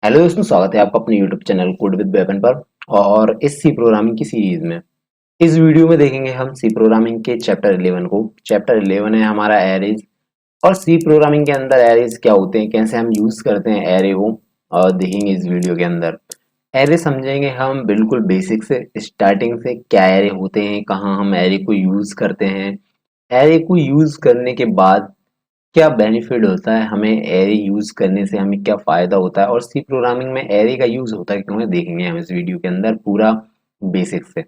Hello दोस्तों, स्वागत है आपका अपने YouTube channel code with weapon पर। और इस सी प्रोग्रामिंग की सीरीज में इस वीडियो में देखेंगे हम सी प्रोग्रामिंग के चैप्टर 11 को। चैप्टर 11 है हमारा एरेज। और सी प्रोग्रामिंग के अंदर एरेज क्या होते हैं, कैसे हम यूज करते हैं एरे को, और देखेंगे इस वीडियो के अंदर। एरे समझेंगे हम बिल्कुल बेसिक से, स्टार्टिंग से क्या एरे होते हैं, कहाँ हम एरे को यूज करते हैं, एरे को यूज करने के बाद क्या बेनिफिट होता है, हमें एरे यूज करने से हमें क्या फायदा होता है, और सी प्रोग्रामिंग में एरे का यूज होता है क्यों है, देखेंगे हम इस वीडियो के अंदर पूरा बेसिक से।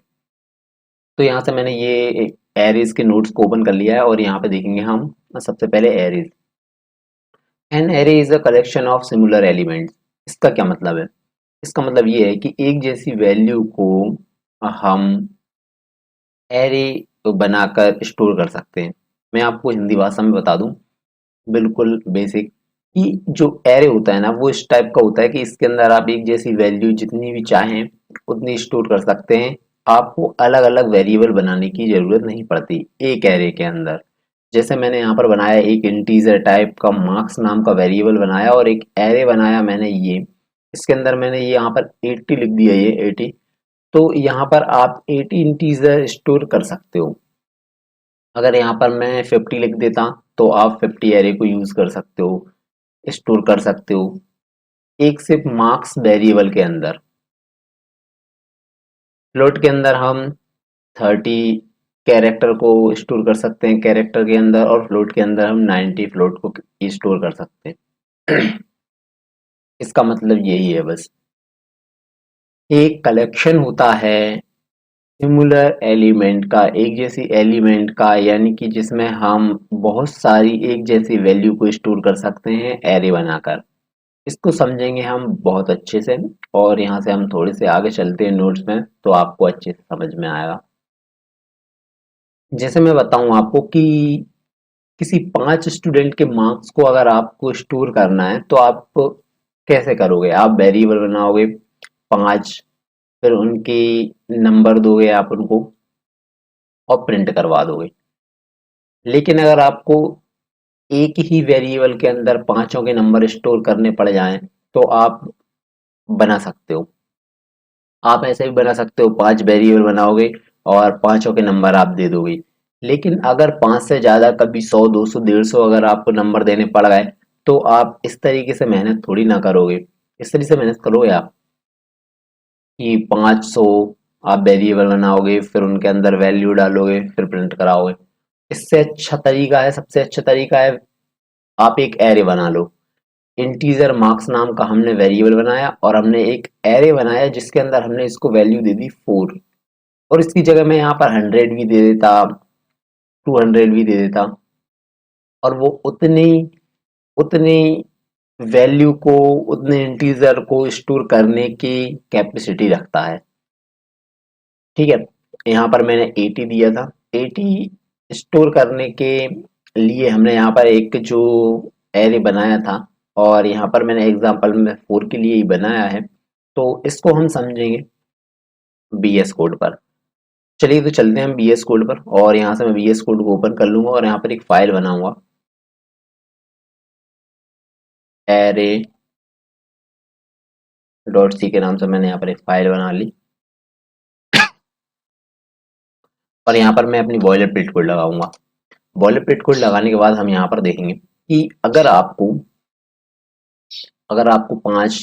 तो यहाँ से मैंने ये एरेज के नोट्स को ओपन कर लिया है और यहाँ पे देखेंगे हम सबसे पहले arrays. An array is a collection of similar elements. इसका क्या मतलब है? इसका मतलब ये है कि एक जैसी वैल्यू को हम एरे बनाकर स्टोर कर सकते हैं। मैं आपको हिंदी भाषा में बता दूं, बिल्कुल बेसिक, कि जो एरे होता है ना, वो इस टाइप का होता है कि इसके अंदर आप एक जैसी वैल्यू जितनी भी चाहें उतनी स्टोर कर सकते हैं। आपको अलग अलग वेरिएबल बनाने की जरूरत नहीं पड़ती एक एरे के अंदर। जैसे मैंने यहाँ पर बनाया एक इंटीजर टाइप का मार्क्स नाम का वेरिएबल बनाया और एक एरे बनाया मैंने ये। इसके अंदर मैंने ये यहाँ पर 80 लिख दिया, ये 80। तो यहाँ पर आप 80 इंटीजर स्टोर कर सकते हो। अगर यहाँ पर मैं 50 लिख देता तो आप 50 एरे को यूज कर सकते हो, स्टोर कर सकते हो एक सिर्फ मार्क्स वेरिएबल के अंदर। फ्लोट के अंदर हम 30 कैरेक्टर को स्टोर कर सकते हैं कैरेक्टर के अंदर, और फ्लोट के अंदर हम 90 फ्लोट को स्टोर कर सकते हैं। इसका मतलब यही है बस। एक कलेक्शन होता है सिमिलर एलिमेंट का, एक जैसी एलिमेंट का, यानी कि जिसमें हम बहुत सारी एक जैसी वैल्यू को स्टोर कर सकते हैं एरे बनाकर। इसको समझेंगे हम बहुत अच्छे से। और यहाँ से हम थोड़े से आगे चलते हैं नोट्स में, तो आपको अच्छे से समझ में आएगा। जैसे मैं बताऊं आपको कि किसी 5 स्टूडेंट के मार्क्स को अगर आपको स्टोर करना है तो आप कैसे करोगे? आप वेरिएबल बनाओगे 5, फिर उनकी नंबर दोगे आप उनको, और प्रिंट करवा दोगे। लेकिन अगर आपको एक ही वेरिएबल के अंदर पांचों के नंबर स्टोर करने पड़ जाएं तो आप बना सकते हो। आप ऐसे भी बना सकते हो, 5 वेरिएबल बनाओगे और पांचों के नंबर आप दे दोगे। लेकिन अगर 5 से ज्यादा, कभी 100, 200, 150 अगर आपको नंबर देने पड़ गए, तो आप इस तरीके से मेहनत थोड़ी ना करोगे। इस तरीके से मेहनत करोगे आप कि 500 आप वेरिएबल बनाओगे, फिर उनके अंदर वैल्यू डालोगे, फिर प्रिंट कराओगे। इससे अच्छा तरीका है, सबसे अच्छा तरीका है, आप एक एरे बना लो। इंटीजर मार्क्स नाम का हमने वेरिएबल बनाया और हमने एक एरे बनाया जिसके अंदर हमने इसको वैल्यू दे दी 4। और इसकी जगह मैं यहाँ पर 100 भी दे देता, 200 भी दे देता, और वो उतनी उतनी वैल्यू को, उतने इंटीजर को स्टोर करने की कैपेसिटी रखता है। ठीक है, यहाँ पर मैंने 80 दिया था। 80 स्टोर करने के लिए हमने यहाँ पर एक जो एरे बनाया था, और यहाँ पर मैंने एग्जांपल में 4 के लिए ही बनाया है। तो इसको हम समझेंगे बीएस कोड पर। चलिए तो चलते हैं हम बीएस कोड पर, और यहाँ से मैं बीएस कोड को ओपन कर लूंगा और यहाँ पर एक फाइल बनाऊंगा, एरे डॉट सी के नाम से मैंने यहाँ पर एक फाइल बना ली। और यहाँ पर मैं अपनी बॉयलर प्लेट कोड लगाऊंगा। बॉयलर प्लेट कोड लगाने के बाद हम यहाँ पर देखेंगे कि अगर आपको 5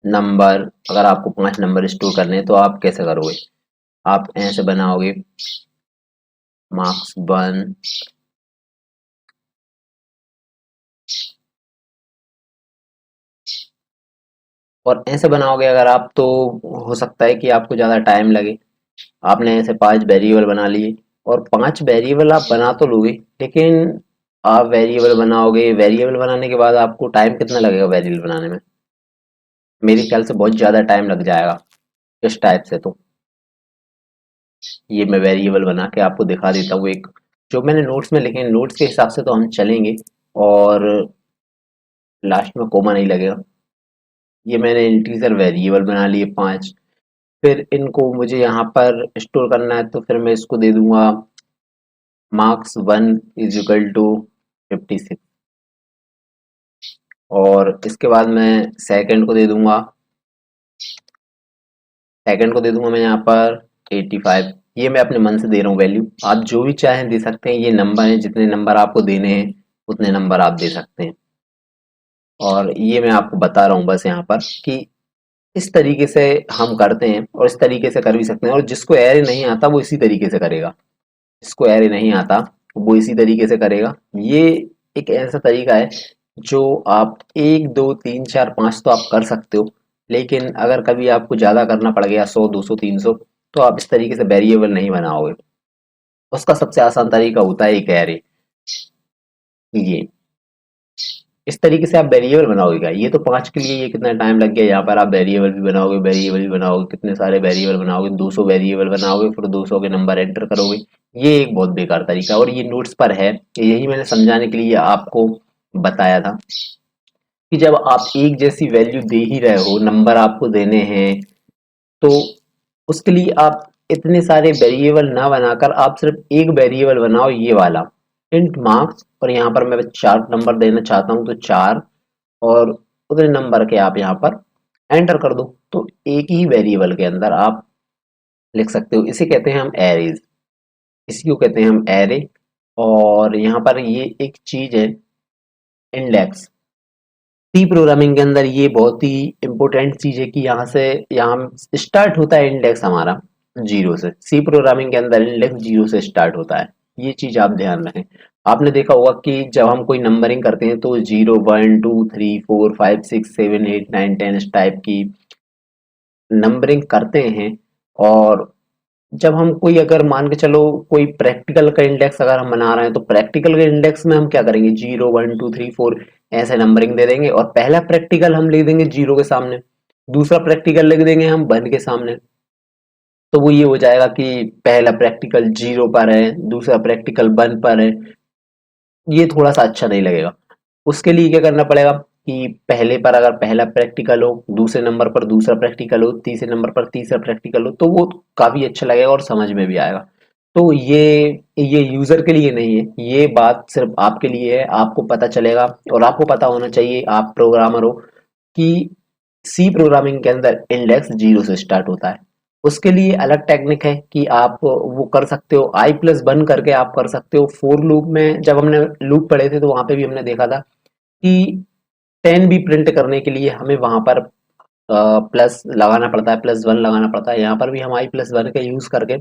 नंबर अगर आपको 5 नंबर स्टोर करने हैं तो आप कैसे करोगे? आप ऐसे बनाओगे, मार्क्स 1, और ऐसे बनाओगे अगर आप, तो हो सकता है कि आपको ज़्यादा टाइम लगे। आपने ऐसे 5 वेरिएबल बना लिए, और 5 वेरिएबल आप बना तो लोगे, लेकिन आप वेरिएबल बनाओगे, वेरिएबल बनाने के बाद आपको टाइम कितना लगेगा वेरिएबल बनाने में? मेरे ख्याल से बहुत ज़्यादा टाइम लग जाएगा इस टाइप से। तो ये मैं वेरिएबल बना के आपको दिखा देता हूँ, एक जो मैंने नोट्स में लिखे, नोट्स के हिसाब से तो हम चलेंगे, और लास्ट में कोमा नहीं लगेगा। ये मैंने इंटीजर वेरिएबल बना लिए 5। फिर इनको मुझे यहाँ पर स्टोर करना है, तो फिर मैं इसको दे दूंगा मार्क्स 1 इज इक्वल टू 56। और इसके बाद मैं सेकंड को दे दूंगा सेकंड को दे दूंगा मैं यहाँ पर 85। ये मैं अपने मन से दे रहा हूँ वैल्यू, आप जो भी चाहें दे सकते हैं। ये नंबर है, जितने नंबर आपको देने हैं उतने नंबर आप दे सकते हैं। और ये मैं आपको बता रहा हूँ बस यहाँ पर कि इस तरीके से हम करते हैं, और इस तरीके से कर भी सकते हैं। और जिसको एरे नहीं आता वो इसी तरीके से करेगा, जिसको एरे नहीं आता वो इसी तरीके से करेगा। ये एक ऐसा तरीका है जो आप 1 2 3 4 5 तो आप कर सकते हो, लेकिन अगर कभी आपको ज़्यादा करना पड़ गया 100 200 300, तो आप इस तरीके से वेरिएबल नहीं बनाओगे। उसका सबसे आसान तरीका होता है एक एरे। ये इस तरीके से आप वेरिएबल बनाओगे। ये तो 5 के लिए ये कितना टाइम लग गया, यहाँ पर आप वेरिएबल भी बनाओगे, वेरिएबल भी बनाओगे, कितने सारे वेरिएबल बनाओगे, 200 वेरिएबल बनाओगे, फिर 200 के नंबर एंटर करोगे। ये एक बहुत बेकार तरीका है, और ये नोट्स पर है। यही मैंने समझाने के लिए आपको बताया था कि जब आप एक जैसी वैल्यू दे ही रहे हो, नंबर आपको देने हैं, तो उसके लिए आप इतने सारे वेरिएबल ना बनाकर आप सिर्फ एक वेरिएबल बनाओ, ये वाला इंट मार्क्स। और यहाँ पर मैं 4 नंबर देना चाहता हूँ तो 4, और उतने नंबर के आप यहाँ पर एंटर कर दो। तो एक ही वेरिएबल के अंदर आप लिख सकते हो। इसे कहते हैं हम एरेज, इसी को कहते हैं हम एरे। और यहाँ पर ये एक चीज है इंडेक्स। सी प्रोग्रामिंग के अंदर ये बहुत ही इंपॉर्टेंट चीज है कि यहाँ स्टार्ट होता है इंडेक्स हमारा जीरो से। सी प्रोग्रामिंग के अंदर इंडेक्स जीरो से स्टार्ट होता है, ये चीज आप ध्यान रखें। आपने देखा होगा कि जब हम कोई नंबरिंग करते हैं तो 0 1 2 3 4 5 6 7 8 9 10 इस टाइप की नंबरिंग करते हैं। और जब हम कोई, अगर मान के चलो कोई प्रैक्टिकल का इंडेक्स अगर हम बना रहे हैं, तो प्रैक्टिकल के इंडेक्स में हम क्या करेंगे, 0 1 2 3 4 ऐसे नंबरिंग दे देंगे, और पहला प्रैक्टिकल हम लिख देंगे जीरो के सामने, दूसरा प्रैक्टिकल लिख देंगे हम वन के सामने। तो वो ये हो जाएगा कि पहला प्रैक्टिकल जीरो पर है, दूसरा प्रैक्टिकल वन पर है। ये थोड़ा सा अच्छा नहीं लगेगा। उसके लिए क्या करना पड़ेगा कि पहले पर अगर पहला प्रैक्टिकल हो, दूसरे नंबर पर दूसरा प्रैक्टिकल हो, तीसरे नंबर पर तीसरा प्रैक्टिकल हो, तो वो काफी अच्छा लगेगा और समझ में भी आएगा। तो ये यूजर के लिए नहीं है, ये बात सिर्फ आपके लिए है। आपको पता चलेगा, और आपको पता होना चाहिए, आप प्रोग्रामर हो, कि सी प्रोग्रामिंग के अंदर इंडेक्स जीरो से स्टार्ट होता है। उसके लिए अलग टेक्निक है कि आप वो कर सकते हो, i+1 करके आप कर सकते हो। फोर लूप में जब हमने लूप पढ़े थे तो वहां पे भी हमने देखा था कि 10 भी प्रिंट करने के लिए हमें वहां पर प्लस लगाना पड़ता है, +1 लगाना पड़ता है। यहाँ पर भी हम i+1 का यूज करके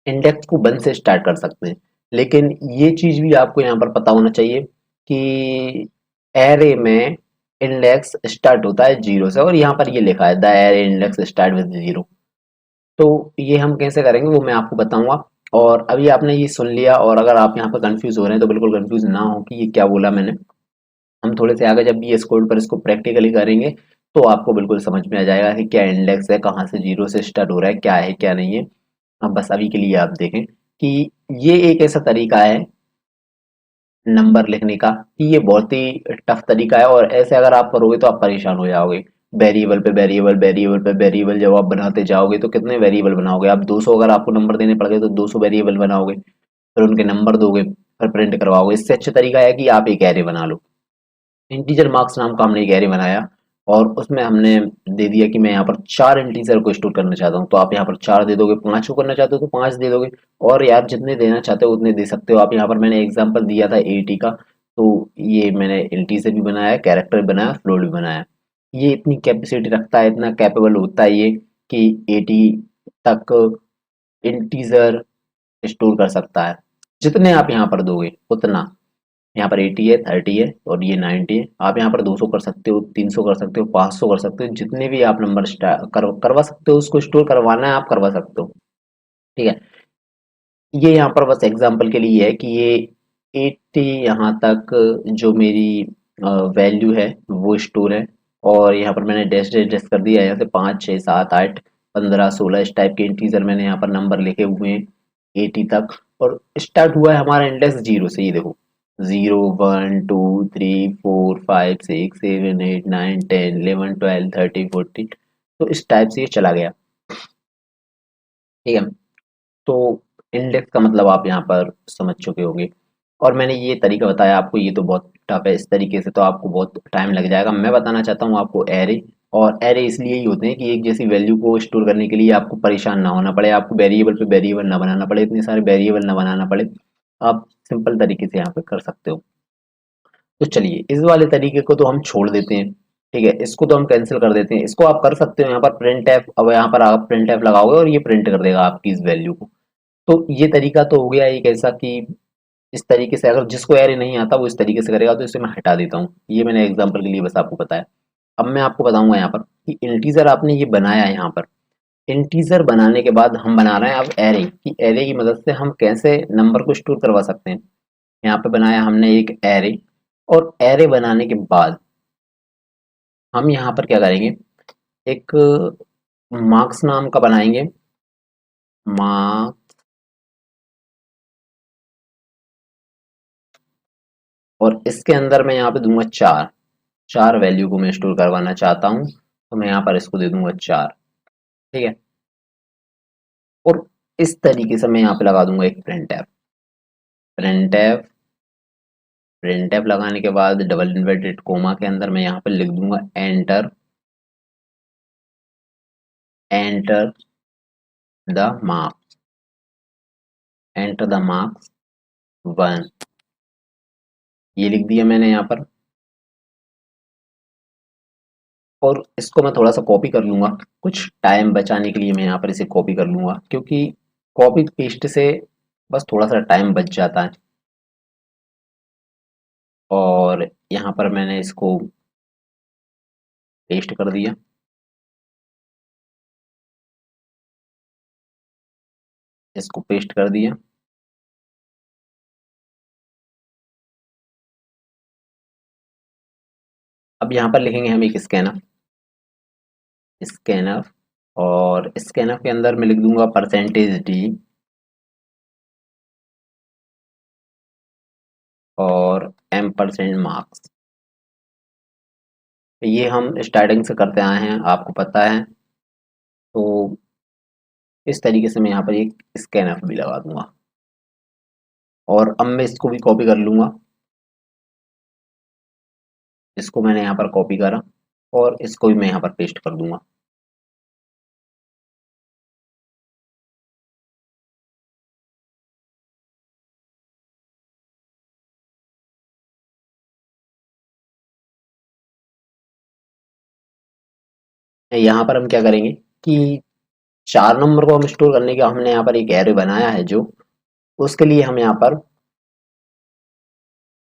इंडेक्स को 1 से स्टार्ट कर सकते हैं। लेकिन ये चीज भी आपको यहाँ पर पता होना चाहिए कि एरे में इंडेक्स स्टार्ट होता है जीरो से, और यहाँ पर ये लिखा है the array index start with zero. तो ये हम कैसे करेंगे वो मैं आपको बताऊंगा। और अभी आपने ये सुन लिया, और अगर आप यहाँ पर कंफ्यूज हो रहे हैं तो बिल्कुल कंफ्यूज ना हो कि ये क्या बोला मैंने। हम थोड़े से आगे जब भी इस कोड पर इसको प्रैक्टिकली करेंगे तो आपको बिल्कुल समझ में आ जाएगा कि क्या इंडेक्स है, कहाँ से जीरो से स्टार्ट हो रहा है क्या नहीं है। अब बस अभी के लिए आप देखें कि ये एक ऐसा तरीका है नंबर लिखने का कि ये बहुत ही टफ तरीका है, और ऐसे अगर आप करोगे तो आप परेशान हो जाओगे। वेरिएबल पे वेरिएबल, वेरिएबल पे वेरिएबल जब आप बनाते जाओगे तो कितने वेरिएबल बनाओगे आप, 200 अगर आपको नंबर देने पड़ गए तो 200 वेरिएबल बनाओगे, फिर उनके नंबर दोगे, फिर प्रिंट करवाओगे। इससे अच्छा तरीका है कि आप एक एरे बना लो। इंटीजर मार्क्स नाम का हमने एक एरे बनाया, और उसमें हमने दे दिया कि मैं यहाँ पर 4 इंटीजर को स्टोर करना चाहता हूँ, तो आप यहाँ पर 4 दे दोगे। 5 को करना चाहते हो तो 5 दे दोगे, और यार जितने देना चाहते हो उतने दे सकते हो आप। यहाँ पर मैंने एग्जांपल दिया था 80 का, तो ये मैंने इंटीजर भी बनाया, कैरेक्टर भी बनाया, फ्लोट भी बनाया। ये इतनी कैपेसिटी रखता है, इतना कैपेबल होता है ये कि 80 तक इंटीजर स्टोर कर सकता है। जितने आप यहाँ पर दोगे उतना। यहाँ पर 80 है, 30 है, और ये 90 है। आप यहाँ पर 200 कर सकते हो, 300 कर सकते हो, 500 कर सकते हो, जितने भी आप नंबर करवा सकते हो, उसको स्टोर करवाना है आप करवा सकते हो। ठीक है। ये यहाँ पर बस एग्जांपल के लिए है कि ये 80 यहाँ तक जो मेरी वैल्यू है वो स्टोर है। और यहाँ पर मैंने डैश डैश डैश कर दिया है, यहाँ से 5 6 7 8 15 16 इस टाइप के इंटीजर मैंने यहाँ पर नंबर लिखे हुए हैं 80 तक। और स्टार्ट हुआ है हमारा इंडेक्स जीरो से, ये देखो 0 1 2 3 4 5 6 7 8 9 10 11 12 13 14। तो इस टाइप से ये चला गया। ठीक है। तो इंडेक्स का मतलब आप यहाँ पर समझ चुके होंगे। और मैंने ये तरीका बताया आपको, ये तो बहुत टफ है, इस तरीके से तो आपको बहुत टाइम लग जाएगा। मैं बताना चाहता हूँ आपको एरे। और एरे इसलिए ही होते हैं कि एक जैसी वैल्यू को स्टोर करने के लिए आपको परेशान ना होना पड़े, आपको वेरिएबल पे वेरिएबल ना बनाना पड़े, इतने सारे वेरिएबल ना बनाना पड़े, आप सिंपल तरीके से यहाँ पे कर सकते हो। तो चलिए इस वाले तरीके को तो हम छोड़ देते हैं, ठीक है, इसको तो हम कैंसिल कर देते हैं। इसको आप कर सकते हो यहाँ पर प्रिंट एफ, अब यहाँ पर आप प्रिंट एफ लगाओगे और ये प्रिंट कर देगा आपकी इस वैल्यू को। तो ये तरीका तो हो गया एक ऐसा कि इस तरीके से अगर जिसको एरे नहीं आता वो इस तरीके से करेगा, तो इसे मैं हटा देता हूँ। ये मैंने एग्जांपल के लिए बस आपको बताया। अब मैं आपको बताऊंगा यहाँ पर कि इंटीजर आपने ये बनाया है। यहाँ पर इंटीजर बनाने के बाद हम बना रहे हैं अब एरे, कि एरे की मदद से हम कैसे नंबर को स्टोर करवा सकते हैं। यहाँ पे बनाया हमने एक एरे, और एरे बनाने के बाद हम यहाँ पर क्या करेंगे, एक मार्क्स नाम का बनाएंगे, मार्क्स, और इसके अंदर मैं यहाँ पे दूंगा चार। चार वैल्यू को मैं स्टोर करवाना चाहता हूँ, तो मैं यहाँ पर इसको दे दूंगा चार, ठीक है। और इस तरीके से मैं यहाँ पे लगा दूंगा एक print f. Print f, print F लगाने के बाद डबल इन्वर्टेड कोमा के अंदर मैं यहाँ पे लिख दूंगा enter, enter the marks, enter the marks one, ये लिख दिया मैंने यहाँ पर। और इसको मैं थोड़ा सा कॉपी कर लूंगा, कुछ टाइम बचाने के लिए मैं यहाँ पर इसे कॉपी कर लूंगा, क्योंकि कॉपी पेस्ट से बस थोड़ा सा टाइम बच जाता है। और यहाँ पर मैंने इसको पेस्ट कर दिया। इसको पेस्ट कर दिया। अब यहाँ पर लिखेंगे हम एक स्कैनर, स्कैनर, और स्कैनर के अंदर मैं लिख दूंगा परसेंटेज डी, और एम परसेंट मार्क्स। ये हम स्टार्टिंग से करते आए हैं, आपको पता है। तो इस तरीके से मैं यहाँ पर एक स्कैनर भी लगा दूंगा, और अब मैं इसको भी कॉपी कर लूंगा। इसको मैंने यहाँ पर कॉपी करा, और इसको भी मैं यहाँ पर पेस्ट कर दूंगा। यहाँ पर हम क्या करेंगे कि चार नंबर को हम स्टोर करने का हमने यहाँ पर एक एरे बनाया है, जो उसके लिए हम यहाँ पर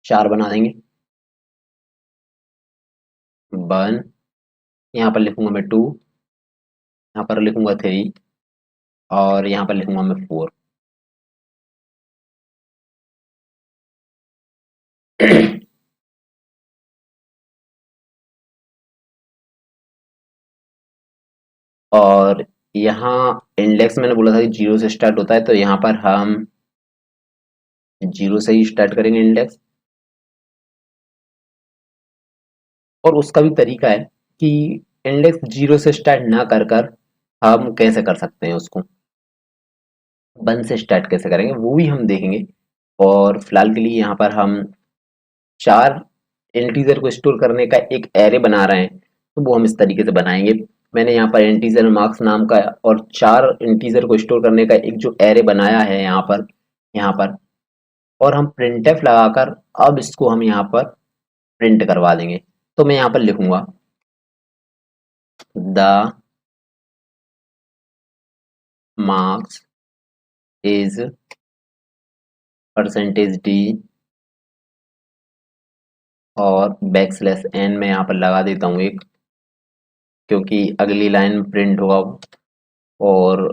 चार बना देंगे। वन, यहाँ पर लिखूंगा मैं टू, यहाँ पर लिखूंगा थ्री, और यहाँ पर लिखूंगा मैं फोर। और यहाँ इंडेक्स मैंने बोला था कि जीरो से स्टार्ट होता है, तो यहाँ पर हम जीरो से ही स्टार्ट करेंगे इंडेक्स। और उसका भी तरीका है कि इंडेक्स जीरो से स्टार्ट ना कर कर हम कैसे कर सकते हैं उसको, वन से स्टार्ट कैसे करेंगे वो भी हम देखेंगे। और फिलहाल के लिए यहाँ पर हम चार इंटीजर को स्टोर करने का एक एरे बना रहे हैं, तो वो हम इस तरीके से बनाएंगे। मैंने यहाँ पर इंटीजर मार्क्स नाम का और चार इंटीजर को स्टोर करने का एक जो एरे बनाया है यहाँ पर, यहाँ पर, और हम प्रिंटफ लगाकर अब इसको हम यहाँ पर प्रिंट करवा देंगे। तो मैं यहाँ पर लिखूंगा the marks is percentage D, और बैक स्लैश एन में यहाँ पर लगा देता हूँ एक, क्योंकि अगली लाइन में प्रिंट होगा वो। और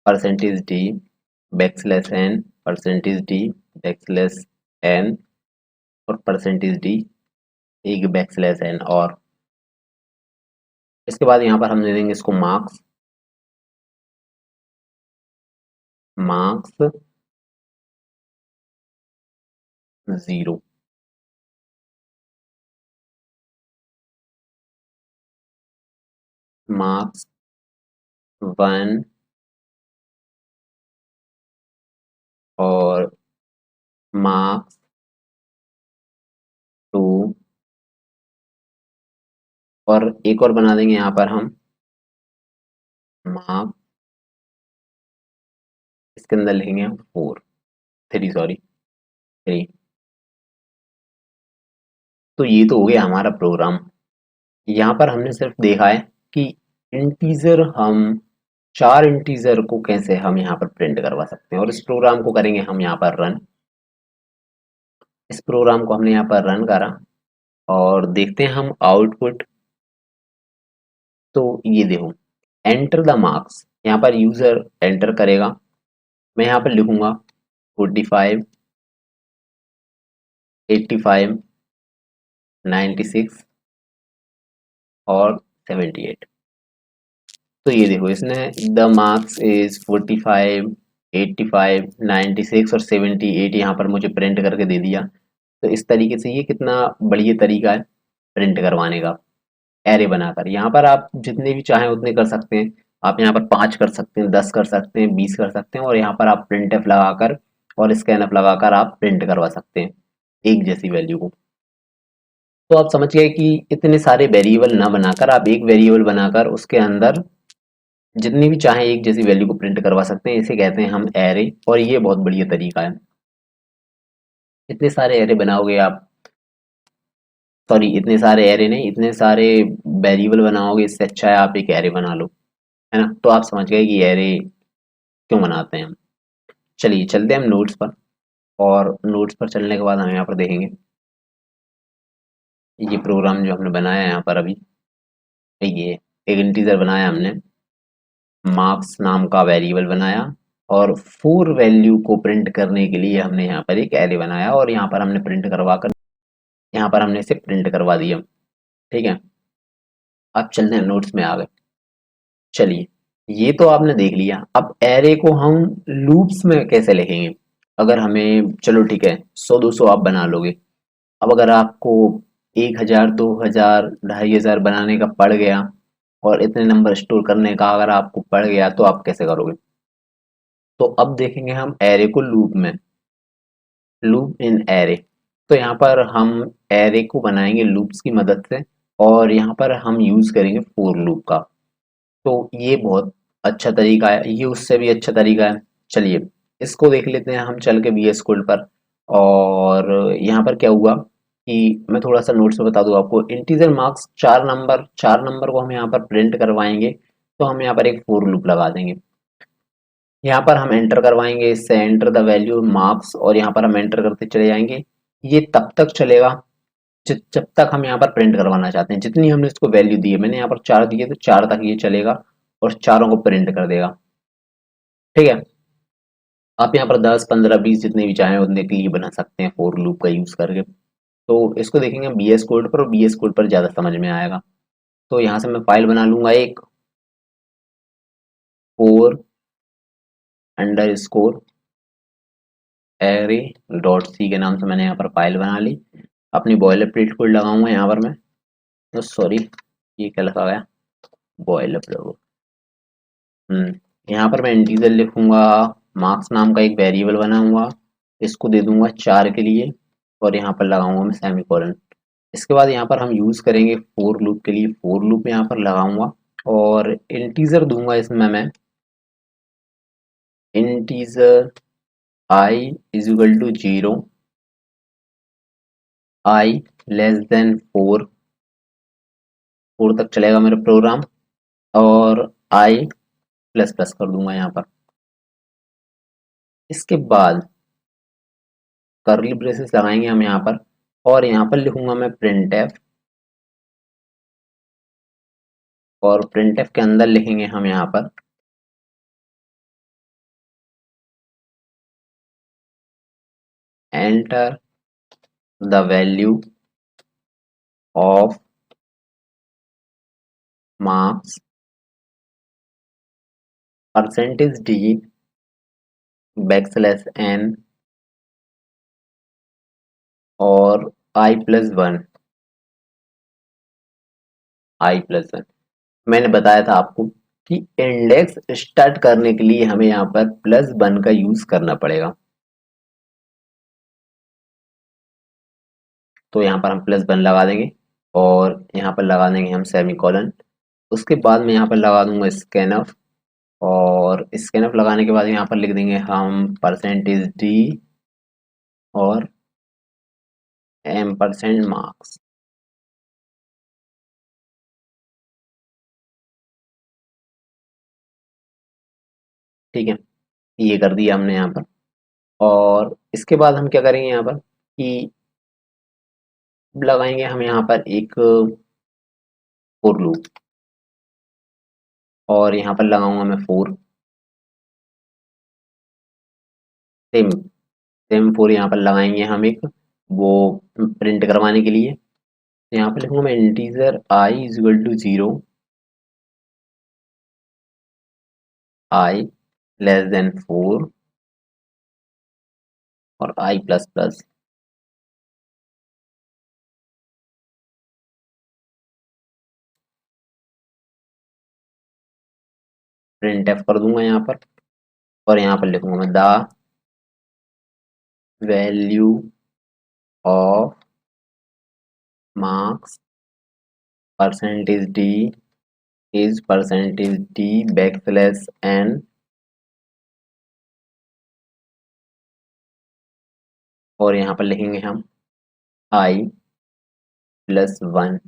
percentage d backslash n, percentage d backslash n, और परसेंटेज डी एक बैक स्लैश एन। और इसके बाद यहाँ पर हम दे देंगे इसको marks, marks zero, marks one, और मार्क्स टू, और एक और बना देंगे यहाँ पर हम मार्क, इसके अंदर लिखेंगे हम 3 सॉरी 3। तो ये तो हो गया हमारा प्रोग्राम। यहाँ पर हमने सिर्फ देखा है कि इंटीजर हम 4 इंटीजर को कैसे हम यहाँ पर प्रिंट करवा सकते हैं, और इस प्रोग्राम को करेंगे हम यहाँ पर रन। इस प्रोग्राम को हमने यहाँ पर रन करा और देखते हैं हम आउटपुट। तो ये देखो, एंटर द मार्क्स, यहाँ पर यूजर एंटर करेगा। मैं यहाँ पर लिखूंगा 45, 85, 96 और 78। तो ये देखो, इसने द मार्क्स इज 45, 85, 96 और 78 यहाँ पर मुझे प्रिंट करके दे दिया। तो इस तरीके से ये कितना बढ़िया तरीका है प्रिंट करवाने का, एरे बनाकर। यहाँ पर आप जितने भी चाहें उतने कर सकते हैं। आप यहाँ पर 5 कर सकते हैं, 10 कर सकते हैं, 20 कर सकते हैं, और यहाँ पर आप प्रिंट एफ लगाकर और स्कैन एफ लगाकर आप प्रिंट करवा सकते हैं एक जैसी वैल्यू को। तो आप समझ गए कि इतने सारे वेरिएबल ना बनाकर आप एक वेरिएबल बनाकर उसके अंदर जितनी भी चाहे एक जैसी वैल्यू को प्रिंट करवा सकते हैं। इसे कहते हैं हम एरे, और ये बहुत बढ़िया तरीका है। इतने सारे एरे बनाओगे आप, सॉरी इतने सारे एरे नहीं, इतने सारे वेरिएबल बनाओगे, इससे अच्छा है आप एक एरे बना लो, है ना। तो आप समझ गए कि एरे क्यों बनाते हैं हम। चलिए चलते हैं हम नोट्स पर, और नोट्स पर चलने के बाद हम यहाँ पर देखेंगे ये प्रोग्राम जो हमने बनाया है यहाँ पर अभी। ये एक इंटीजर बनाया हमने, मार्क्स नाम का वेरिएबल बनाया, और 4 वैल्यू को प्रिंट करने के लिए हमने यहाँ पर एक एरे बनाया, और यहाँ पर हमने प्रिंट करवा कर यहाँ पर हमने इसे प्रिंट करवा दिया। ठीक है, अब चलते हैं नोट्स में आ गए। चलिए, ये तो आपने देख लिया। अब एरे को हम लूप्स में कैसे लिखेंगे। अगर हमें, चलो ठीक है, 100-200 आप बना लोगे। अब अगर आपको 1000, 2000, 2500 बनाने का पड़ गया, और इतने नंबर स्टोर करने का अगर आपको पड़ गया, तो आप कैसे करोगे। तो अब देखेंगे हम एरे को लूप में, लूप इन एरे। तो यहाँ पर हम एरे को बनाएंगे लूप्स की मदद से, और यहाँ पर हम यूज करेंगे फोर लूप का। तो ये बहुत अच्छा तरीका है, ये उससे भी अच्छा तरीका है। चलिए इसको देख लेते हैं हम चल के VS कोड पर। और यहाँ पर क्या हुआ कि मैं थोड़ा सा नोट्स में बता दूं आपको। इंटीजर मार्क्स 4 नंबर को हम यहाँ पर प्रिंट करवाएंगे, तो हम यहाँ पर एक फोर लूप लगा देंगे। यहाँ पर हम एंटर करवाएंगे, इससे एंटर द वैल्यू मार्क्स, और यहाँ पर हम एंटर करते चले जाएंगे। ये तब तक चलेगा जब तक हम यहाँ पर प्रिंट करवाना चाहते हैं। जितनी हमने इसको वैल्यू दी है, मैंने यहाँ पर 4 दिए तो 4 तक ये चलेगा, और चारों को प्रिंट कर देगा। ठीक है, आप यहाँ पर 10, 15, 20 जितने भी चाहें उतने के लिए बना सकते हैं फोर लूप का यूज करके। तो इसको देखेंगे BS कोड पर, और BS कोड पर ज्यादा समझ में आएगा। तो यहाँ से मैं फाइल बना लूंगा एक, four underscore array dot c के नाम से मैंने यहाँ पर फाइल बना ली। अपनी बॉयलर प्लेट कोड लगाऊंगा यहाँ पर मैं, तो सॉरी ये क्या लिखा गया, बॉयलर प्लेट। यहाँ पर मैं इंटीजर लिखूंगा, मार्क्स नाम का एक वेरिएबल बनाऊंगा, इसको दे दूंगा 4 के लिए, और यहाँ पर लगाऊंगा मैं सेमीकोलन। इसके बाद यहाँ पर हम यूज करेंगे फोर लूप के लिए, फोर लूप यहाँ पर लगाऊंगा, और इंटीजर दूंगा इसमें मैं, integer I is equal to 0, I less than 4, 4 तक चलेगा मेरा प्रोग्राम, और I प्लस प्लस कर दूंगा यहाँ पर। इसके बाद कर्ली ब्रेसेस लगाएंगे हम यहाँ पर, और यहाँ पर लिखूंगा मैं प्रिंट एफ, और प्रिंट एफ के अंदर लिखेंगे हम यहाँ पर enter the value of marks percentage d backslash n और I+1, I+1। मैंने बताया था आपको कि इंडेक्स स्टार्ट करने के लिए हमें यहाँ पर +1 का यूज करना पड़ेगा। तो यहाँ पर हम +1 लगा देंगे, और यहाँ पर लगा देंगे हम सेमीकोलन। उसके बाद मैं यहाँ पर लगा दूंगा स्कैनफ, और स्कैनफ लगाने के बाद यहाँ पर लिख देंगे हम परसेंटेज डी और M% मार्क्स। ठीक है, ये कर दिया हमने यहाँ पर। और इसके बाद हम क्या करेंगे यहाँ पर कि लगाएंगे हम यहाँ पर एक फोर लूप, और यहाँ पर लगाऊंगा मैं फोर, सेम सेम फोर यहाँ पर लगाएंगे हम एक वो प्रिंट करवाने के लिए। तो यहाँ पर लिखूंगा मैं integer I is equal to zero, I less than four, और I plus plus. Print f कर दूंगा यहाँ पर, और यहाँ पर लिखूंगा मैं the value of marks percentage d is percentage d backslash n, और यहाँ पर लिखेंगे हम आई प्लस वन।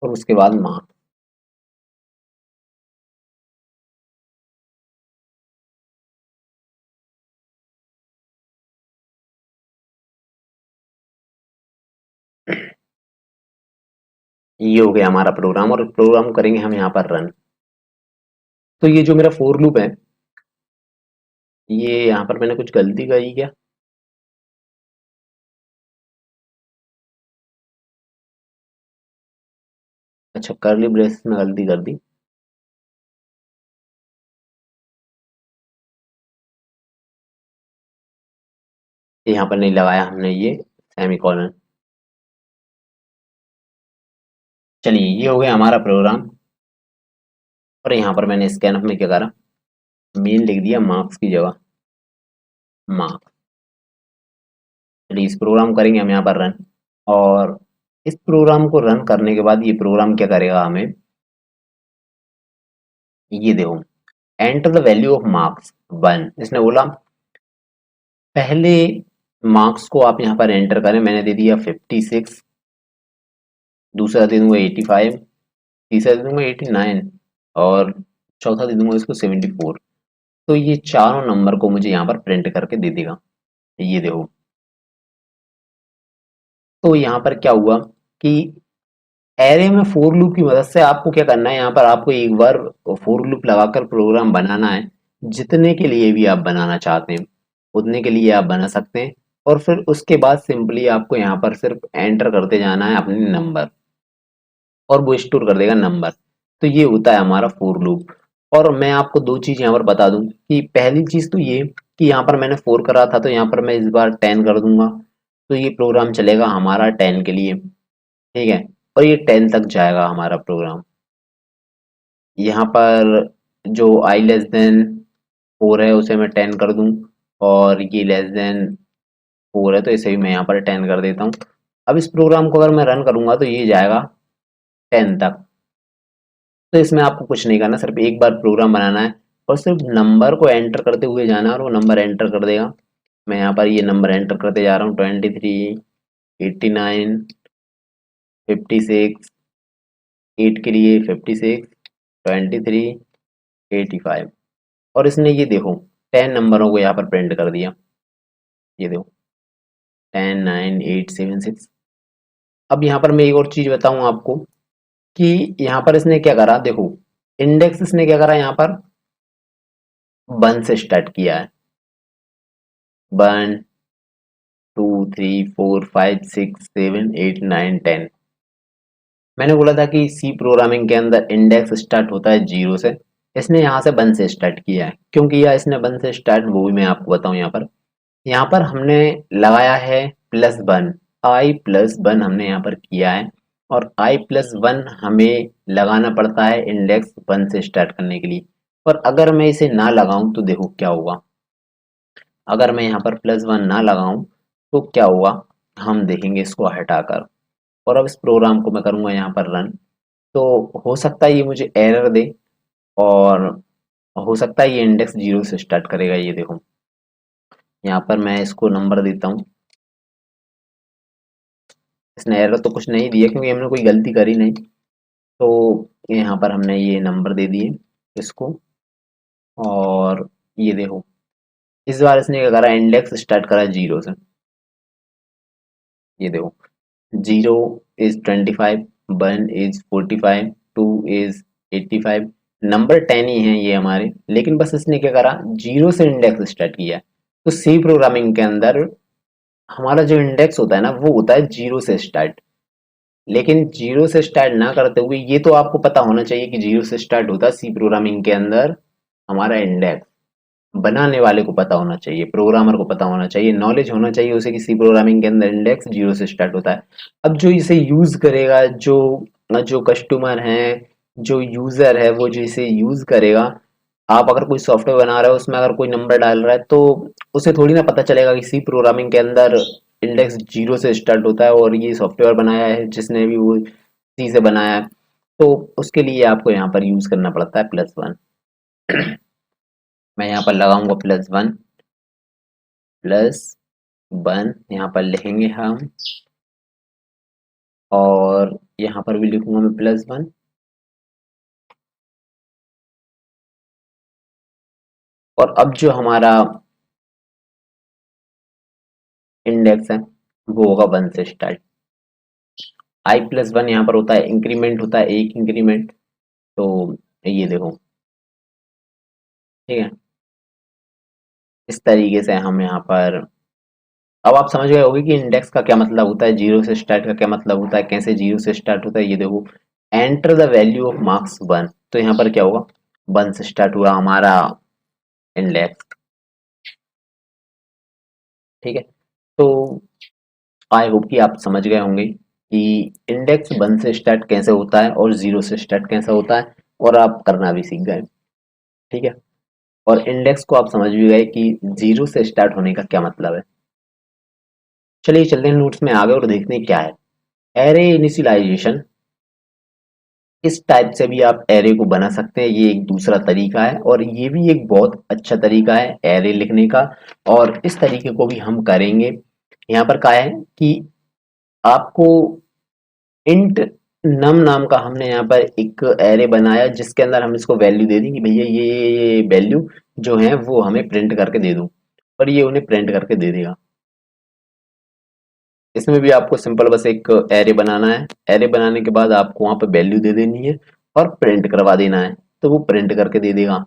और उसके बाद मार्क्स। ये हो गया हमारा प्रोग्राम, और प्रोग्राम करेंगे हम यहाँ पर रन। तो ये जो मेरा फोर लूप है, ये यहाँ पर मैंने कुछ गलती करी क्या? अच्छा, कर्ली ब्रेस में गलती कर दी। यहाँ पर नहीं लगाया हमने ये सेमीकोलन। चलिए, ये हो गया हमारा प्रोग्राम। और यहाँ पर मैंने स्कैनफ में क्या करा, मेन लिख दिया मार्क्स की जगह मार्क्स। चलिए, इस प्रोग्राम करेंगे हम यहाँ पर रन। और इस प्रोग्राम को रन करने के बाद ये प्रोग्राम क्या करेगा हमें, ये देखो, enter the value of marks one. इसने बोला पहले मार्क्स को आप यहाँ पर एंटर करें। मैंने दे दिया 56, दूसरा दे दूंगा 85, तीसरा दे दूंगा 89, और चौथा दे दूंगा इसको 74। तो ये चारों नंबर को मुझे यहाँ पर प्रिंट करके दे देगा। ये देखो, तो यहाँ पर क्या हुआ कि एरे में फोर लूप की मदद से आपको क्या करना है, यहाँ पर आपको एक बार फोर लूप लगाकर प्रोग्राम बनाना है। जितने के लिए भी आप बनाना चाहते हैं उतने के लिए आप बना सकते हैं, और फिर उसके बाद सिंपली आपको यहाँ पर सिर्फ एंटर करते जाना है अपने नंबर, और वो स्टोर कर देगा नंबर। तो ये होता है हमारा फोर लूप। और मैं आपको दो चीज यहाँ पर बता दूं कि पहली चीज तो ये कि यहाँ पर मैंने फोर करा था, तो यहाँ पर मैं इस बार 10 कर दूंगा, तो ये प्रोग्राम चलेगा हमारा 10 के लिए। ठीक है, और ये 10 तक जाएगा हमारा प्रोग्राम। यहाँ पर जो आई लेस देन फोर है उसे मैं 10 कर दूं, और ये लेस देन फोर है तो इसे भी मैं यहाँ पर 10 कर देता हूँ। अब इस प्रोग्राम को अगर मैं रन करूंगा तो ये जाएगा 10 तक। तो इसमें आपको कुछ नहीं करना, सिर्फ एक बार प्रोग्राम बनाना है, और सिर्फ नंबर को एंटर करते हुए जाना है, और वो नंबर एंटर कर देगा। मैं यहाँ पर ये नंबर एंटर करते जा रहा हूँ, 23, 89, 56, 8 के लिए 56, 23, 85। और इसने ये देखो 10 नंबरों को यहाँ पर प्रिंट कर दिया। ये देखो 10, 9, 8, 7, 6। अब यहाँ पर मैं एक और चीज बताऊँ आपको कि यहाँ पर इसने क्या करा, देखो इंडेक्स इसने क्या करा, यहाँ पर 1 से स्टार्ट किया है। 1, 2, 3, 4, 5, 6, 7, 8, 9, 10। मैंने बोला था कि सी प्रोग्रामिंग के अंदर इंडेक्स स्टार्ट होता है जीरो से। इसने यहाँ से 1 से स्टार्ट किया है। क्यों किया इसने 1 से स्टार्ट, वो भी मैं आपको बताऊँ। यहाँ पर हमने लगाया है +1, आई प्लस वन हमने यहाँ पर किया है। और आई प्लस वन हमें लगाना पड़ता है इंडेक्स 1 से स्टार्ट करने के लिए। और अगर मैं इसे ना लगाऊं तो देखो क्या होगा। अगर मैं यहाँ पर +1 ना लगाऊं तो क्या हुआ, हम देखेंगे इसको हटाकर। और अब इस प्रोग्राम को मैं करूँगा यहाँ पर रन। तो हो सकता है ये मुझे एरर दे, और हो सकता है ये इंडेक्स 0 से स्टार्ट करेगा। ये देखो, यहाँ पर मैं इसको नंबर देता हूँ। इसने एरर तो कुछ नहीं दिया क्योंकि हमने कोई गलती करी नहीं। तो यहाँ पर हमने ये नंबर दे दिए इसको। और ये देखो, इस बार इसने क्या करा, इंडेक्स स्टार्ट करा 0 से। ये देखो, 0 इज 25, 1 इज 45, 2 इज 85, नंबर 10 ही है ये हमारे। लेकिन बस इसने क्या करा, 0 से इंडेक्स स्टार्ट किया। तो सी प्रोग्रामिंग के अंदर हमारा जो इंडेक्स होता है ना, वो होता है 0 से स्टार्ट। लेकिन 0 से स्टार्ट ना करते हुए, ये तो आपको पता होना चाहिए कि 0 से स्टार्ट होता है सी प्रोग्रामिंग के अंदर हमारा इंडेक्स। बनाने वाले को पता होना चाहिए, प्रोग्रामर को पता होना चाहिए, नॉलेज होना चाहिए उसे कि सी प्रोग्रामिंग के अंदर इंडेक्स 0 से स्टार्ट होता है। अब जो इसे यूज करेगा, जो जो कस्टमर है, जो यूजर है, वो जो इसे यूज करेगा, आप अगर कोई सॉफ्टवेयर बना रहे हो उसमें अगर कोई नंबर डाल रहा है, तो उसे थोड़ी ना पता चलेगा कि सी प्रोग्रामिंग के अंदर इंडेक्स 0 से स्टार्ट होता है और ये सॉफ्टवेयर बनाया है जिसने भी वो सी से बनाया है। तो उसके लिए आपको यहाँ पर यूज करना पड़ता है +1। मैं यहाँ पर लगाऊंगा +1, +1 यहाँ पर लिखेंगे हम। और यहाँ पर भी लिखूंगा मैं +1। और अब जो हमारा इंडेक्स है वो होगा 1 से स्टार्ट। i+1 यहाँ पर होता है इंक्रीमेंट, होता है एक इंक्रीमेंट। तो ये देखो, ठीक है, इस तरीके से हम यहाँ पर, अब आप समझ गए होंगे कि इंडेक्स का क्या मतलब होता है, 0 से स्टार्ट का क्या मतलब होता है, कैसे 0 से स्टार्ट होता है। ये देखो, enter the value of marks 1। तो यहाँ पर क्या होगा, 1 से स्टार्ट हुआ हमारा इंडेक्स। ठीक है। तो आई होप कि आप समझ गए होंगे कि इंडेक्स 1 से स्टार्ट कैसे होता है और 0 से स्टार्ट कैसे होता है, और आप करना भी सीख गए। ठीक है। और इंडेक्स को आप समझ भी गए कि 0 से स्टार्ट होने का क्या मतलब है। चलिए चलते हैं नोट्स में आगे और देखते हैं क्या है एरे इनिशियलाइजेशन। इस टाइप से भी आप एरे को बना सकते हैं, ये एक दूसरा तरीका है, और ये भी एक बहुत अच्छा तरीका है एरे लिखने का। और इस तरीके को भी हम करेंगे। यहाँ पर क्या है कि आपको इंट नम नाम का हमने यहाँ पर एक एरे बनाया जिसके अंदर हम इसको वैल्यू दे दें कि भैया ये वैल्यू जो है वो हमें प्रिंट करके दे दो, और ये उन्हें प्रिंट करके दे देगा। इसमें भी आपको सिंपल बस एक एरे बनाना है। एरे बनाने के बाद आपको वहां पर वैल्यू दे देनी है और प्रिंट करवा देना है, तो वो प्रिंट करके दे देगा।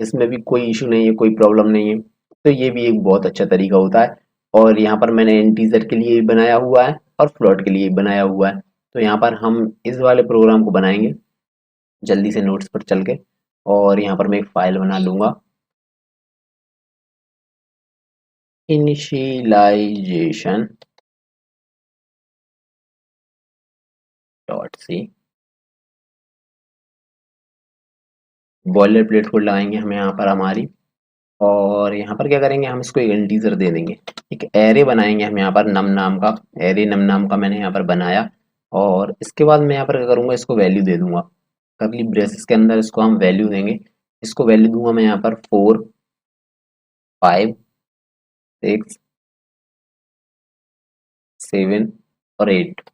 इसमें भी कोई इशू नहीं है, कोई प्रॉब्लम नहीं है। तो ये भी एक बहुत अच्छा तरीका होता है। और यहाँ पर मैंने इंटीजर के लिए भी बनाया हुआ है और फ्लोट के लिए भी बनाया हुआ है। तो यहाँ पर हम इस वाले प्रोग्राम को बनाएंगे जल्दी से नोट्स पर चल के। और यहाँ पर मैं एक फाइल बना लूंगा, initialization .c। Boiler plate code लगाएंगे हम यहाँ पर हमारी। और यहाँ पर क्या करेंगे, हम इसको एक इंटीजर दे देंगे। एक एरे बनाएंगे हम यहाँ पर नम नाम का। एरे नम नाम का मैंने यहाँ पर बनाया। और इसके बाद मैं यहाँ पर क्या करूँगा, इसको वैल्यू दे दूंगा। कर्ली ब्रेसेस के अंदर इसको हम वैल्यू देंगे। इसको वैल्यू दूंगा मैं यहाँ पर 4, 5, 6, 7 और 8।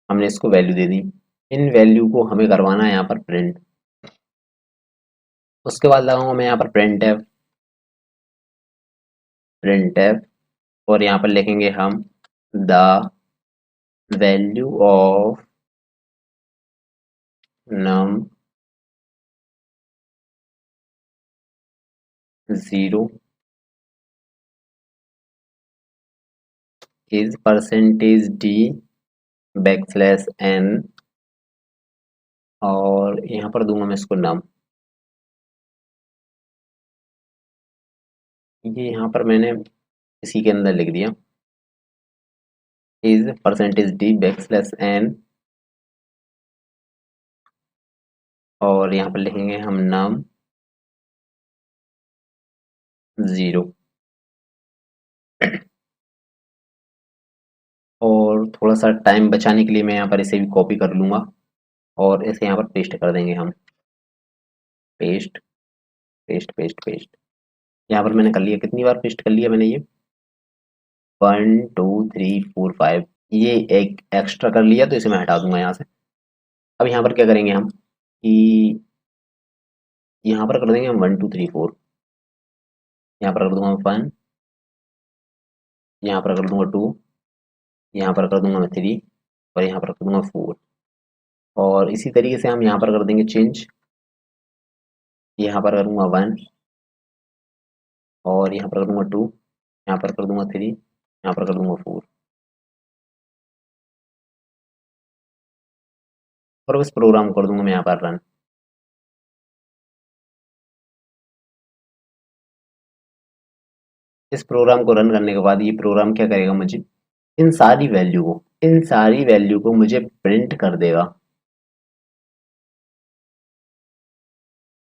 हमने इसको वैल्यू दे दी। इन वैल्यू को हमें करवाना है यहाँ पर प्रिंट। उसके बाद लगाऊंगा मैं यहाँ पर प्रिंट और यहाँ पर लिखेंगे हम the value of num 0 is %d \n। और यहाँ पर दूंगा मैं इसको num। ये यहाँ पर मैंने इसी के अंदर लिख दिया, is %d \n। और यहाँ पर लिखेंगे हम num 0। और थोड़ा सा टाइम बचाने के लिए मैं यहाँ पर इसे भी कॉपी कर लूँगा और इसे यहाँ पर पेस्ट कर देंगे हम। Paste, paste, paste, paste. यहाँ पर मैंने कर लिया। कितनी बार पेस्ट कर लिया मैंने ये? 1 2 3 4 5। ये एक एक्स्ट्रा कर लिया तो इसे मैं हटा दूंगा यहाँ से। अब यहाँ पर क्या करेंगे हम कि यहाँ पर कर देंगे हम 1 2 3 4। यहाँ पर कर दूंगा मैं 1, यहाँ पर कर दूंगा 2, यहाँ पर कर दूंगा मैं 3 और यहाँ पर कर दूंगा 4। और इसी तरीके से हम यहाँ पर कर देंगे चेंज। यहाँ पर करूँगा 1 और यहाँ पर कर दूंगा 2, यहाँ पर कर दूंगा 3, यहाँ पर कर दूंगा 4। और बस प्रोग्राम को कर दूंगा मैं यहाँ पर रन। इस प्रोग्राम को रन करने के बाद ये प्रोग्राम क्या करेगा, मुझे इन सारी वैल्यू को मुझे प्रिंट कर देगा।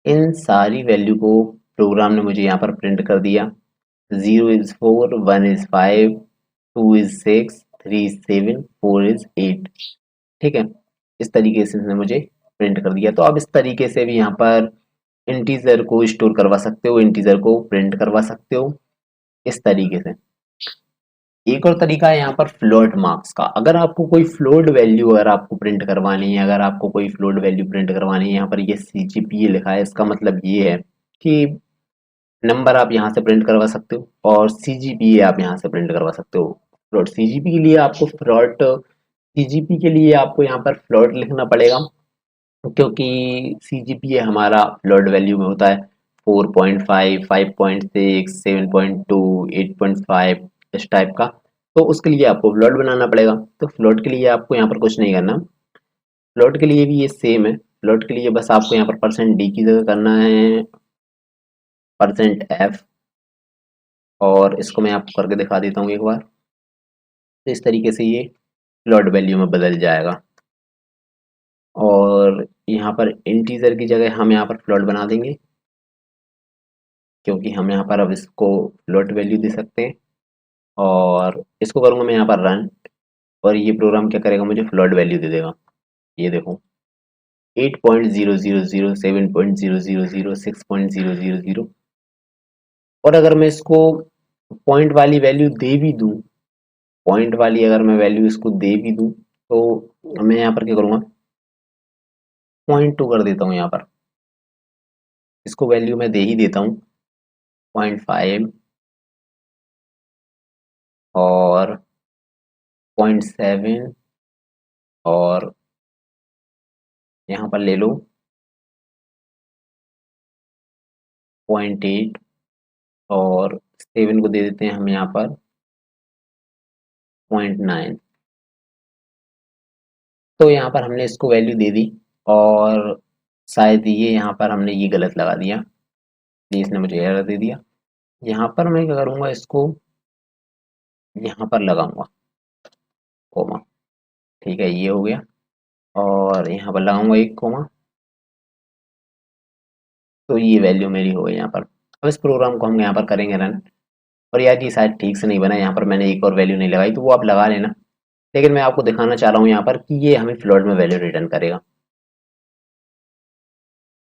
इन सारी वैल्यू को प्रोग्राम ने मुझे यहाँ पर प्रिंट कर दिया। 0 is 4, 1 is 5, 2 is 6, 3 is 7, 4 is 8। ठीक है, इस तरीके से इसने मुझे प्रिंट कर दिया। तो आप इस तरीके से भी यहाँ पर इंटीजर को स्टोर करवा सकते हो, इंटीजर को प्रिंट करवा सकते हो इस तरीके से। एक और तरीका है यहाँ पर फ्लोट मार्क्स का। अगर आपको कोई फ्लोट वैल्यू अगर आपको प्रिंट करवानी है, अगर आपको कोई फ्लोट वैल्यू प्रिंट करवानी है, यहाँ पर ये CGPA लिखा है, इसका मतलब ये है कि नंबर आप यहाँ से प्रिंट करवा सकते हो और CGPA आप यहाँ से प्रिंट करवा सकते हो। फ्लोट CGP के लिए आपको फ्लोट CGP के लिए आपको यहाँ पर फ्लोट लिखना पड़ेगा, क्योंकि CGPA हमारा फ्लोट वैल्यू में होता है 4.5, 5.6, 7.2, 8.5 इस टाइप का। तो उसके लिए आपको फ्लोट बनाना पड़ेगा। तो फ्लोट के लिए आपको यहाँ पर कुछ नहीं करना। फ्लोट के लिए भी ये सेम है। फ्लोट के लिए बस आपको यहाँ पर %d की जगह करना है %f। और इसको मैं आपको करके दिखा देता हूँ एक बार। तो इस तरीके से ये फ्लोट वैल्यू में बदल जाएगा। और यहाँ पर इंटीजर की जगह हम यहाँ पर फ्लोट बना देंगे, क्योंकि हम यहाँ पर अब इसको फ्लोट वैल्यू दे सकते हैं। और इसको करूँगा मैं यहाँ पर रन, और ये प्रोग्राम क्या करेगा, मुझे फ्लोट वैल्यू दे देगा। ये देखो 8.000, 7.000, 6.000। और अगर मैं इसको पॉइंट वाली वैल्यू दे भी दूँ, पॉइंट वाली अगर मैं वैल्यू इसको दे भी दूँ, तो मैं यहाँ पर क्या करूँगा, 0.2 कर देता हूँ यहाँ पर। इसको वैल्यू मैं दे ही देता हूँ 0.5 और 0.7 और यहाँ पर ले लो 0.8 और 7 को दे देते हैं हम यहाँ पर 0.9। तो यहाँ पर हमने इसको वैल्यू दे दी और शायद ये यहाँ पर हमने ये गलत लगा दिया, ये इसने मुझे एरर दे दिया। यहाँ पर मैं क्या करूँगा, इसको यहाँ पर लगाऊंगा कोमा। ठीक है, ये हो गया। और यहाँ पर लगाऊंगा एक कोमा, तो ये वैल्यू मेरी हो गई यहाँ पर। अब इस प्रोग्राम को हम यहाँ पर करेंगे रन। और यार ये शायद ठीक से नहीं बना, यहाँ पर मैंने एक और वैल्यू नहीं लगाई, तो वो आप लगा लेना। लेकिन मैं आपको दिखाना चाह रहा हूँ यहाँ पर कि ये हमें फ्लोट में वैल्यू रिटर्न करेगा।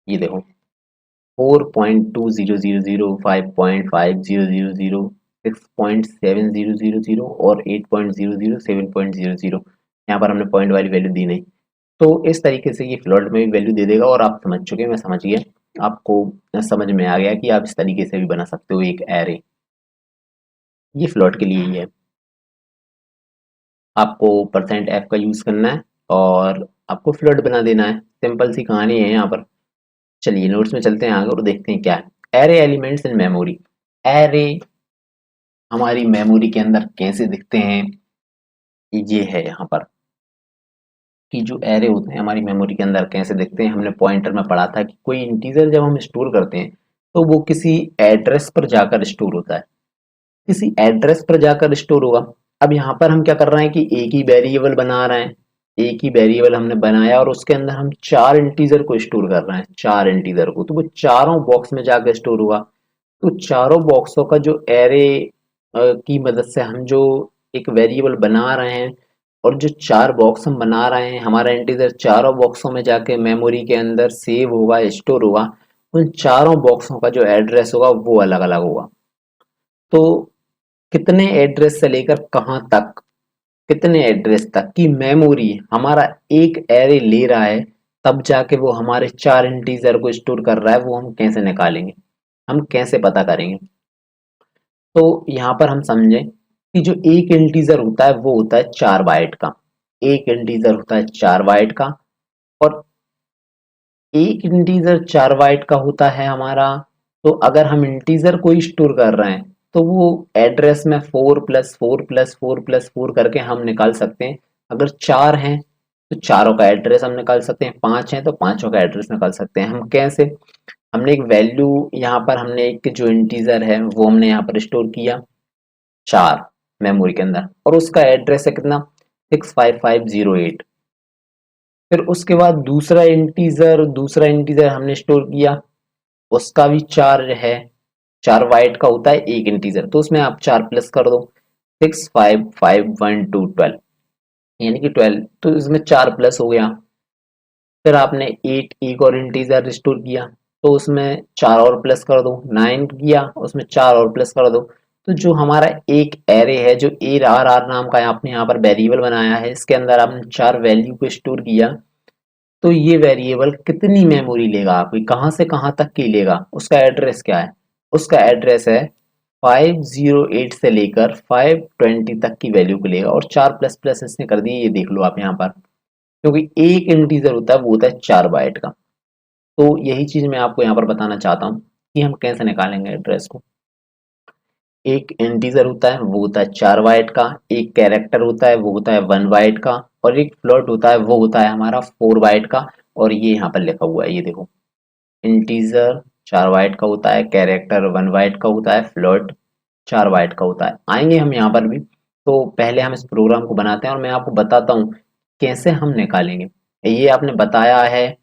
ये देखो 4.2000, 5.5000, 6.7000 और 8.00, 7.00। यहाँ पर हमने पॉइंट वाली वैल्यू दी नहीं। तो इस तरीके से ये फ्लोट में भी वैल्यू दे देगा। और आप समझ चुके हैं, मैं समझ गया, आपको समझ में आ गया कि आप इस तरीके से भी बना सकते हो एक एरे। ये फ्लोट के लिए ही है। आपको %f का यूज़ करना है और आपको फ्लोट बना देना है। सिंपल सी कहानी है यहाँ पर। चलिए नोट्स में चलते हैं आगे और देखते हैं क्या है। Array elements in memory. Array हमारी मेमोरी के अंदर कैसे दिखते हैं, ये है यहाँ पर कि जो एरे होते हैं हमारी मेमोरी के अंदर कैसे दिखते हैं। हमने पॉइंटर में पढ़ा था कि कोई इंटीजर जब हम स्टोर करते हैं तो वो किसी एड्रेस पर जाकर स्टोर होता है, किसी एड्रेस पर जाकर स्टोर होगा। अब यहाँ पर हम क्या कर रहे हैं कि एक ही वेरिएबल बना रहे हैं, एक ही वेरिएबल हमने बनाया और उसके अंदर हम 4 इंटीजर को स्टोर कर रहे हैं, 4 इंटीजर को। तो वो चारों बॉक्स में जाकर स्टोर होगा। तो चारों बॉक्सों का जो एरे की मदद से हम जो एक वेरिएबल बना रहे हैं, और जो चार बॉक्स हम बना रहे हैं, हमारा इंटीजर चारों बॉक्सों में जाके मेमोरी के अंदर सेव होगा, स्टोर होगा। उन चारों बॉक्सों का जो एड्रेस होगा वो अलग अलग होगा। तो कितने एड्रेस से लेकर कहाँ तक, कितने एड्रेस तक की मेमोरी हमारा एक एरे ले रहा है, तब जाके वो हमारे चार इंटीजर को स्टोर कर रहा है, वो हम कैसे निकालेंगे, हम कैसे पता करेंगे। तो यहाँ पर हम समझें कि जो एक इंटीजर होता है वो होता है 4 बाइट का। एक इंटीजर होता है 4 बाइट का, और एक इंटीजर 4 बाइट का होता है हमारा। तो अगर हम इंटीजर को स्टोर कर रहे हैं तो वो एड्रेस में 4+4+4+4 करके हम निकाल सकते हैं। अगर चार हैं तो चारों का एड्रेस हम निकाल सकते हैं, पांच हैं तो पांचों का एड्रेस निकाल सकते हैं। हम कैसे, हमने एक वैल्यू, यहाँ पर हमने एक जो इंटीजर है वो हमने यहाँ पर स्टोर किया चार मेमोरी के अंदर, और उसका एड्रेस है कितना, 65508। फिर उसके बाद दूसरा इंटीजर हमने स्टोर किया, उसका भी चार है, 4 बाइट का होता है एक इंटीजर, तो उसमें आप 4 प्लस कर दो, 65512, यानी कि 12, तो इसमें 4 प्लस हो गया। फिर आपने एट, एक और इंटीजर स्टोर किया, तो उसमें चार और प्लस कर दो, 9 किया, उसमें चार और प्लस कर दो। तो जो हमारा एक एरे है, जो ए आर आर नाम का आपने यहाँ पर वेरिएबल बनाया है, इसके अंदर आपने चार वैल्यू को स्टोर किया, तो ये वेरिएबल कितनी मेमोरी लेगा, आपकी कहाँ से कहाँ तक की लेगा, उसका एड्रेस क्या है, उसका एड्रेस है 508 से लेकर 520 तक की वैल्यू को लेगा, और चार प्लस प्लस इसने कर दिए, ये देख लो आप यहाँ पर, क्योंकि एक इंटीजर होता है वो होता है 4 बाइट का। तो यही चीज मैं आपको यहाँ पर बताना चाहता हूँ कि हम कैसे निकालेंगे एड्रेस को। एक इंटीजर होता है वो होता है 4 बाइट का, एक कैरेक्टर होता है वो होता है 1 बाइट का, और एक फ्लोट होता है वो होता है हमारा 4 बाइट का। और ये यहाँ पर लिखा हुआ है, ये देखो, इंटीजर 4 बाइट का होता है, कैरेक्टर 1 बाइट का होता है, फ्लोट 4 बाइट का होता है। आएंगे हम यहाँ पर भी। तो पहले हम इस प्रोग्राम को बनाते हैं और मैं आपको बताता हूँ कैसे हम निकालेंगे। ये आपने बताया है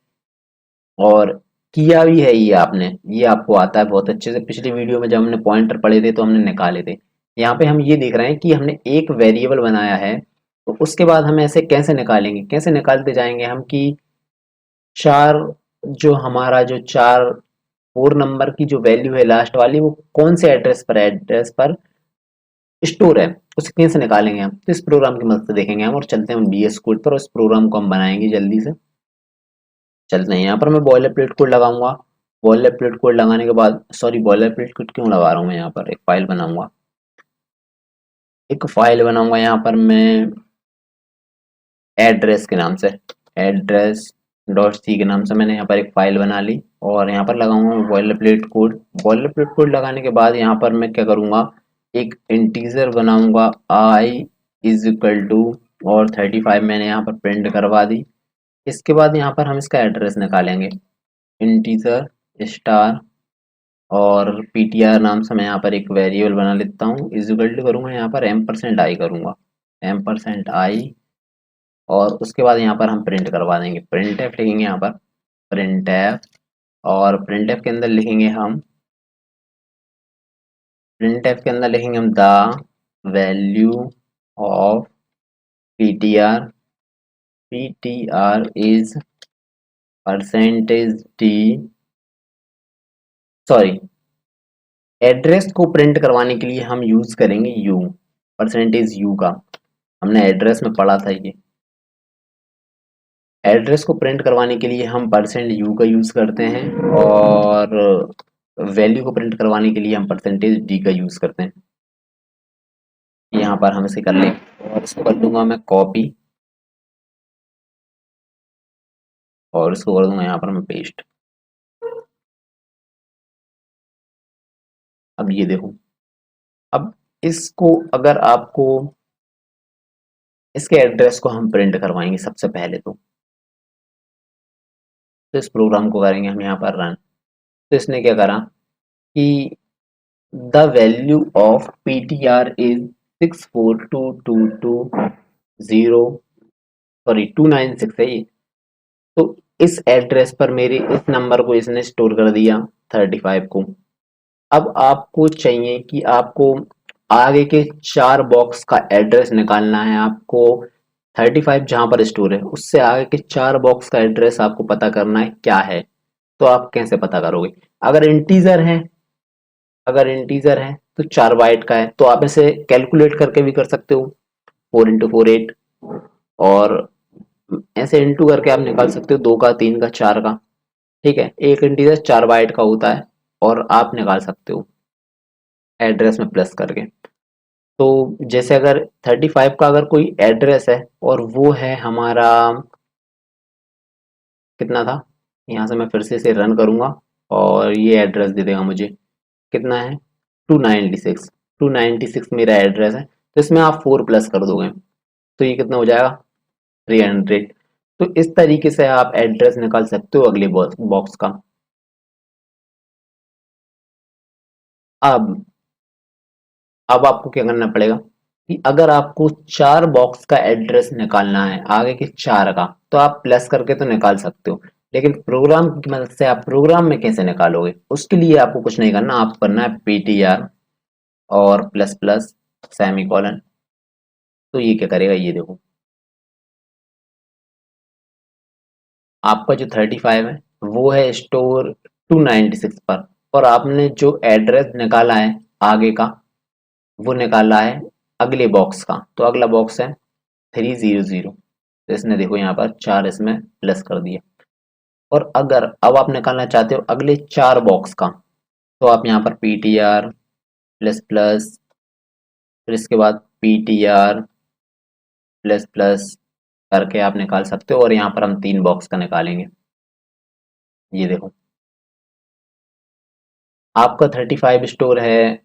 और किया भी है, ये आपने, ये आपको आता है बहुत अच्छे से। पिछली वीडियो में जब हमने पॉइंटर पढ़े थे तो हमने निकाले थे। यहाँ पे हम ये देख रहे हैं कि हमने एक वेरिएबल बनाया है, तो उसके बाद हम ऐसे कैसे निकालेंगे, कैसे निकालते जाएंगे हम कि चार, जो हमारा जो चार 4 नंबर की जो वैल्यू है लास्ट वाली, वो कौन से एड्रेस पर स्टोर है, उसे कैसे निकालेंगे हम। तो इस प्रोग्राम की मदद से देखेंगे हम, और चलते हैं हम बीएस कोड पर, और इस प्रोग्राम को हम बनाएंगे जल्दी से। चलते हैं, यहाँ पर मैं बॉयलर प्लेट कोड लगाऊंगा। बॉयलर प्लेट कोड लगाने के बाद, सॉरी बॉयलर प्लेट कोड क्यों लगा रहा हूँ मैं, यहाँ पर एक फाइल बनाऊंगा, यहाँ पर मैं एड्रेस के नाम से, एड्रेस डॉट सी के नाम से मैंने यहाँ पर एक फाइल बना ली, और यहाँ पर लगाऊंगा मैं boiler plate code. Boiler plate code लगाने के बाद यहाँ पर मैं क्या करूँगा, एक इंटीजर बनाऊंगा, आई इज इक्वल टू, और 35 मैंने यहाँ पर प्रिंट करवा दी। इसके बाद यहाँ पर हम इसका एड्रेस निकालेंगे, इंटीजर स्टार, और ptr नाम से मैं यहाँ पर एक वेरिएबल बना लेता हूँ, इज इक्वल टू करूँगा यहाँ पर m%i करूँगा, m%i, और उसके बाद यहाँ पर हम प्रिंट करवा देंगे, प्रिंट एफ लिखेंगे यहाँ पर, प्रिंट एफ, और प्रिंट एफ के अंदर लिखेंगे हम, प्रिंट एफ के अंदर लिखेंगे हम the value of ptr, ptr is percentage D, sorry, address को प्रिंट करवाने के लिए हम यूज करेंगे यू, परसेंटेज यू का, हमने एड्रेस में पढ़ा था ये। एड्रेस को प्रिंट करवाने के लिए हम परसेंट यू का यूज करते हैं, और वैल्यू को प्रिंट करवाने के लिए हम परसेंटेज डी का यूज करते हैं। यहाँ पर हम इसे कर लेंगे, और इसको कर दूंगा मैं कॉपी, और इसको कर दूंगा यहाँ पर मैं पेस्ट। अब ये देखो, अब इसको, अगर आपको इसके एड्रेस को हम प्रिंट करवाएंगे सबसे पहले, तो इस प्रोग्राम को करेंगे हम यहाँ पर रन। तो इसने क्या करा कि the value of ptr is 64222 sorry 296 है ये। तो इस एड्रेस पर मेरे इस नंबर को इसने स्टोर कर दिया 35 को, अब आपको चाहिए कि आपको आगे के 4 बॉक्स का एड्रेस निकालना है। आपको 35 जहां पर स्टोर है उससे आगे के 4 बॉक्स का एड्रेस आपको पता करना है क्या है। तो आप कैसे पता करोगे? अगर इंटीजर है अगर इंटीजर है तो 4 बाइट का है, तो आप इसे कैलकुलेट करके भी कर सकते हो, 4 into 4 8, और ऐसे इंटू करके आप निकाल सकते हो, 2 का, 3 का, 4 का। ठीक है, एक इंटीजर 4 बाइट का होता है और आप निकाल सकते हो एड्रेस में प्लस करके। तो जैसे अगर 35 का अगर कोई एड्रेस है और वो है हमारा, कितना था, यहाँ से मैं फिर से इसे रन करूंगा और ये एड्रेस दे देगा मुझे, कितना है, 296। 296 मेरा एड्रेस है, तो इसमें आप 4 प्लस कर दोगे तो ये कितना हो जाएगा, 300। तो इस तरीके से आप एड्रेस निकाल सकते हो अगले बॉक्स का। अब अब आपको क्या करना पड़ेगा कि अगर आपको 4 बॉक्स का एड्रेस निकालना है आगे के 4 का, तो आप प्लस करके तो निकाल सकते हो, लेकिन प्रोग्राम की मदद से आप प्रोग्राम में कैसे निकालोगे? उसके लिए आपको कुछ नहीं करना, आपको करना है ptr और प्लस प्लस सेमी कॉलन। तो ये क्या करेगा, ये देखो, आपका जो 35 है वो है स्टोर 296 पर, और आपने जो एड्रेस निकाला है आगे का वो निकाला है अगले बॉक्स का, तो अगला बॉक्स है 300। तो इसने देखो यहाँ पर 4 इसमें प्लस कर दिया। और अगर अब आप निकालना चाहते हो अगले 4 बॉक्स का, तो आप यहाँ पर ptr प्लस प्लस, फिर इसके बाद ptr प्लस प्लस करके आप निकाल सकते हो, और यहाँ पर हम 3 बॉक्स का निकालेंगे। ये देखो, आपका 35 स्टोर है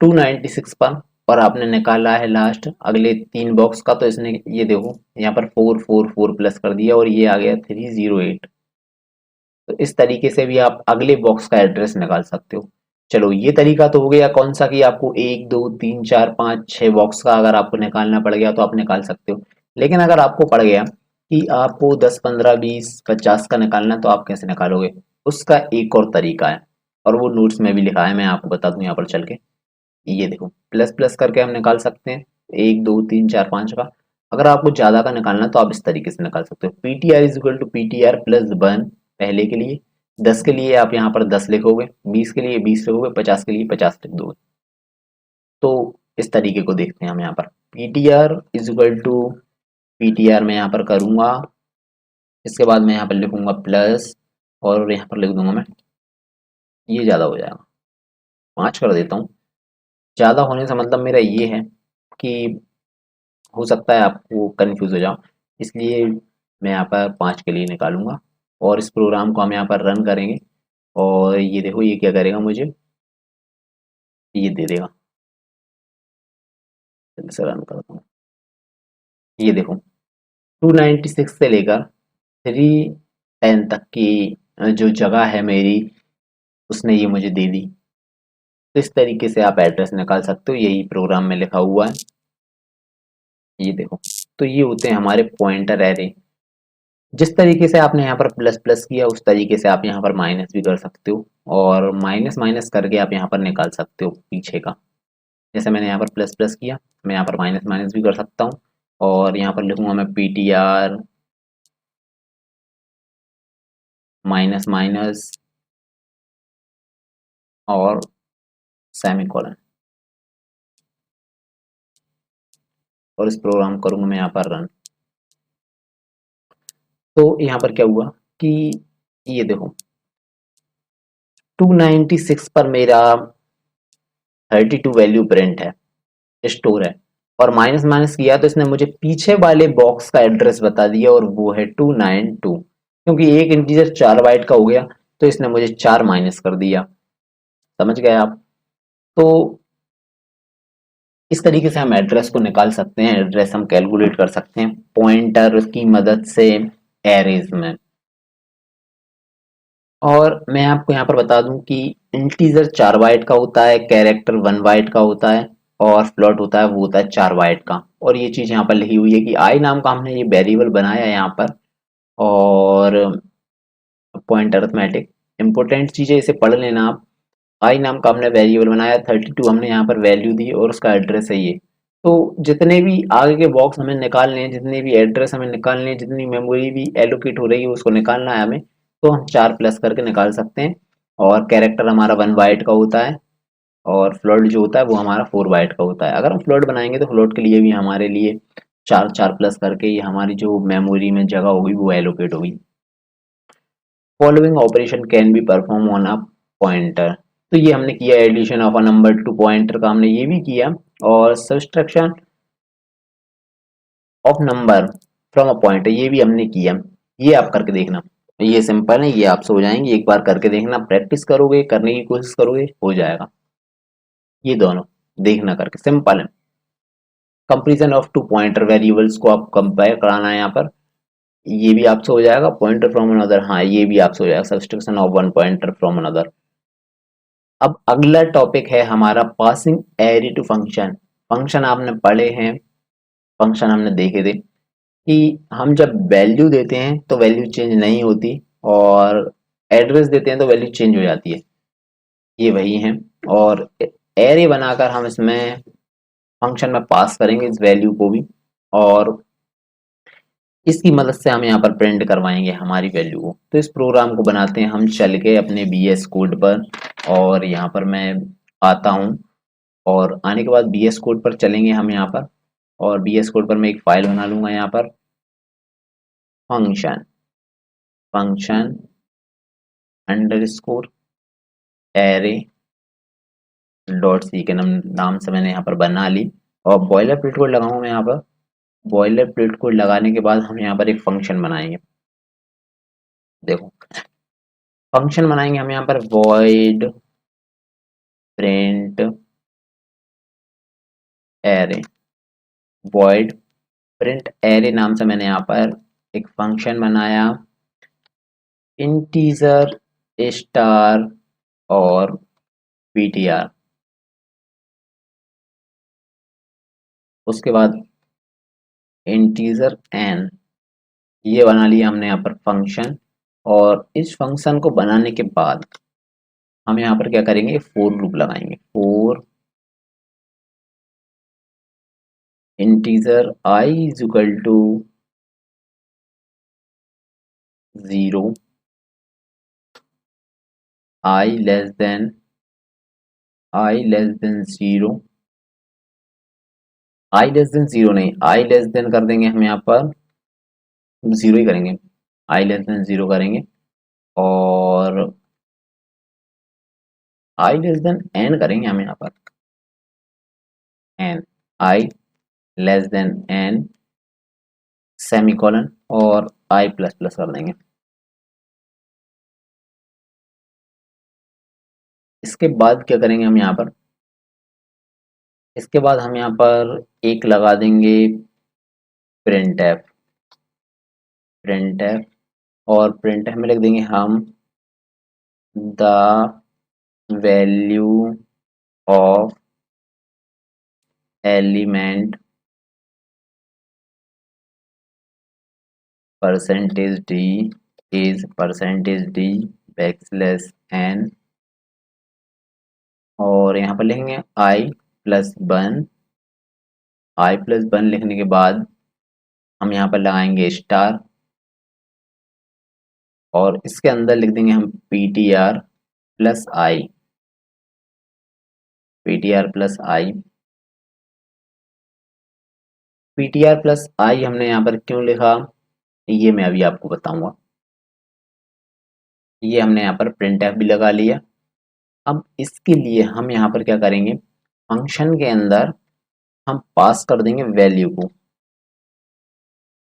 296 पर, और आपने निकाला है लास्ट अगले 3 बॉक्स का, तो इसने ये देखो यहाँ पर 444 प्लस कर दिया और ये आ गया 308। तो इस तरीके से भी आप अगले बॉक्स का एड्रेस निकाल सकते हो। चलो, ये तरीका तो हो गया कौन सा, कि आपको 1 2 3 4 5 6 बॉक्स का अगर आपको निकालना पड़ गया तो आप निकाल सकते हो। लेकिन अगर आपको पड़ गया कि आपको 10 15 20 50 का निकालना है, तो आप कैसे निकालोगे? उसका एक और तरीका है, और वो नोट्स में भी लिखा है, मैं आपको बता दूं यहाँ पर चल के। ये देखो, प्लस प्लस करके हम निकाल सकते हैं 1 2 3 4 5 का। अगर आपको ज्यादा का निकालना है तो आप इस तरीके से निकाल सकते हो, ptr = ptr प्लस 1 पहले के लिए, 10 के लिए आप यहाँ पर 10 लिखोगे, 20 के लिए 20 लिखोगे, 50 के लिए 50 लिख दोगे। तो इस तरीके को देखते हैं हम यहाँ पर, ptr में यहाँ पर करूंगा, इसके बाद मैं यहाँ पर लिखूंगा प्लस, और यहाँ पर लिख दूंगा मैं, ये ज्यादा हो जाएगा, 5 कर देता हूँ। ज्यादा होने से मतलब मेरा ये है कि हो सकता है आपको कंफ्यूज हो जाओ, इसलिए मैं यहाँ पर 5 के लिए निकालूंगा, और इस प्रोग्राम को हम यहाँ पर रन करेंगे। और ये देखो, ये क्या करेगा मुझे, ये दे देगा। जल्दी से रन करता हूँ। ये देखो, 296 से लेकर 310 तक की जो जगह है मेरी, उसने ये मुझे दे दी। तो इस तरीके से आप एड्रेस निकाल सकते हो, यही प्रोग्राम में लिखा हुआ है। ये देखो, तो ये होते हैं हमारे पॉइंटर एरे। जिस तरीके से आपने यहाँ पर प्लस प्लस किया उस तरीके से आप यहाँ पर माइनस भी कर सकते हो, और माइनस माइनस करके आप यहाँ पर निकाल सकते हो पीछे का। जैसे मैंने यहाँ पर प्लस प्लस किया, मैं यहाँ पर माइनस माइनस भी कर सकता हूँ, और यहाँ पर लिखूंगा मैं ptr माइनस माइनस और सेमी कॉलन, और इस प्रोग्राम करूंगा मैं यहाँ पर रन। तो यहाँ पर क्या हुआ कि ये देखो, 296 पर मेरा 32 वैल्यू प्रिंट है, स्टोर है, और माइनस माइनस किया तो इसने मुझे पीछे वाले बॉक्स का एड्रेस बता दिया, और वो है 292। क्योंकि एक इंटीजर 4 बाइट का हो गया, तो इसने मुझे 4 माइनस कर दिया। समझ गए आप? तो इस तरीके से हम एड्रेस को निकाल सकते हैं, एड्रेस हम कैलकुलेट कर सकते हैं पॉइंटर की मदद से एरेज में। और मैं आपको यहाँ पर बता दूं कि इंटीजर 4 बाइट का होता है, कैरेक्टर 1 बाइट का होता है, और फ्लोट होता है वो होता है 4 बाइट का। और ये चीज यहाँ पर लिखी हुई है कि आई नाम का हमने ये वेरिएबल बनाया है यहाँ पर, और पॉइंट अरिथमेटिक, इंपॉर्टेंट चीज है, इसे पढ़ लेना आप। आई नाम का हमने वेरिएबल बनाया, 32 हमने यहाँ पर वैल्यू दी और उसका एड्रेस है ये। तो जितने भी आगे के बॉक्स हमें निकालने हैं, जितने भी एड्रेस हमें निकालने हैं, जितनी मेमोरी भी एलोकेट हो रही है उसको निकालना है हमें, तो हम 4 प्लस करके निकाल सकते हैं। और कैरेक्टर हमारा 1 बाइट का होता है और फ्लोट जो होता है वो हमारा 4 बाइट का होता है। अगर हम फ्लोट बनाएंगे तो फ्लोट के लिए भी हमारे लिए 4 प्लस करके ये हमारी जो मेमोरी में जगह होगी वो एलोकेट होगी। Following operation can be perform on a pointer. तो ये हमने किया, addition of a number to pointer का हमने ये भी किया, और subtraction of number from a pointer ये भी हमने किया। ये आप करके देखना, ये सिंपल है, ये आपसे हो जाएंगे। एक बार करके देखना, प्रैक्टिस करोगे, करने की कोशिश करोगे, हो जाएगा। ये दोनों देखना करके, सिंपल है। Comparison of two pointer variables को आप कंपेयर कराना है यहाँ पर, ये भी आपसे हो जाएगा। पॉइंटर फ्रॉम अनदर, हाँ ये भी आपसे हो जाएगा। Subtraction of one pointer from another. अब अगला टॉपिक है हमारा passing array to function. Function आपने पढ़े हैं, फंक्शन हमने देखे थे कि हम जब वैल्यू देते हैं तो वैल्यू चेंज नहीं होती, और एड्रेस देते हैं तो वैल्यू चेंज हो जाती है, ये वही है। और एरे बनाकर हम इसमें फंक्शन में पास करेंगे इस वैल्यू को भी, और इसकी मदद से हम यहाँ पर प्रिंट करवाएंगे हमारी वैल्यू को। तो इस प्रोग्राम को बनाते हैं हम चल के अपने बीएस कोड पर, और यहाँ पर मैं आता हूँ, और आने के बाद बीएस कोड पर चलेंगे हम यहाँ पर, और बीएस कोड पर मैं एक फाइल बना लूंगा यहाँ पर, function function underscore array dot c के नाम से मैंने यहाँ पर बना ली। और बॉयलर प्लेट कोड लगाऊंगा मैं यहाँ पर। बॉयलर प्लेट कोड लगाने के बाद हम यहाँ पर एक फंक्शन बनाएंगे। देखो, फंक्शन बनाएंगे हम यहाँ पर void print array. void print array नाम से मैंने यहाँ पर एक फंक्शन बनाया, इंटीजर स्टार और ptr। उसके बाद इंटीजर n, ये बना लिया हमने यहाँ पर फंक्शन। और इस फंक्शन को बनाने के बाद हम यहाँ पर क्या करेंगे, फोर लूप लगाएंगे। For integer i is equal to 0, i less than 0, i less than 0 नहीं, i लेस देन कर देंगे हम यहाँ पर 0 ही करेंगे, i लेस देन 0 करेंगे। और i लेस देन n करेंगे हम यहाँ पर, n, i less then n semicolon, और i प्लस प्लस कर देंगे। इसके बाद क्या करेंगे हम यहाँ पर, इसके बाद हम यहाँ पर एक लगा देंगे प्रिंट एफ। प्रिंट एफ, और प्रिंट एफ में लिख देंगे हम the value of element percentage d is percentage d backslash n. और यहाँ पर लिखेंगे I plus one. I plus one लिखने के बाद हम यहाँ पर लगाएंगे स्टार, और इसके अंदर लिख देंगे हम पी टी आर प्लस आई। पी टी आर प्लस आई, पी टी आर प्लस आई हमने यहाँ पर क्यों लिखा, ये मैं अभी आपको बताऊंगा। ये हमने यहाँ पर प्रिंट एफ भी लगा लिया। अब इसके लिए हम यहाँ पर क्या करेंगे, फंक्शन के अंदर हम पास कर देंगे वैल्यू को।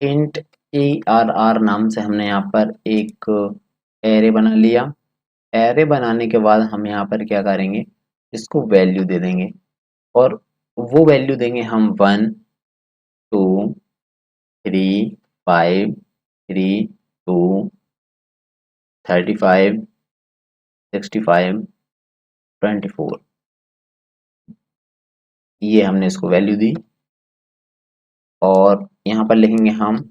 इंट ए आर आर नाम से हमने यहाँ पर एक एरे बना लिया। एरे बनाने के बाद हम यहाँ पर क्या करेंगे, इसको वैल्यू दे देंगे, और वो वैल्यू देंगे हम 1 2 3 5 3 2 35 65 24। ये हमने इसको वैल्यू दी, और यहाँ पर लिखेंगे हम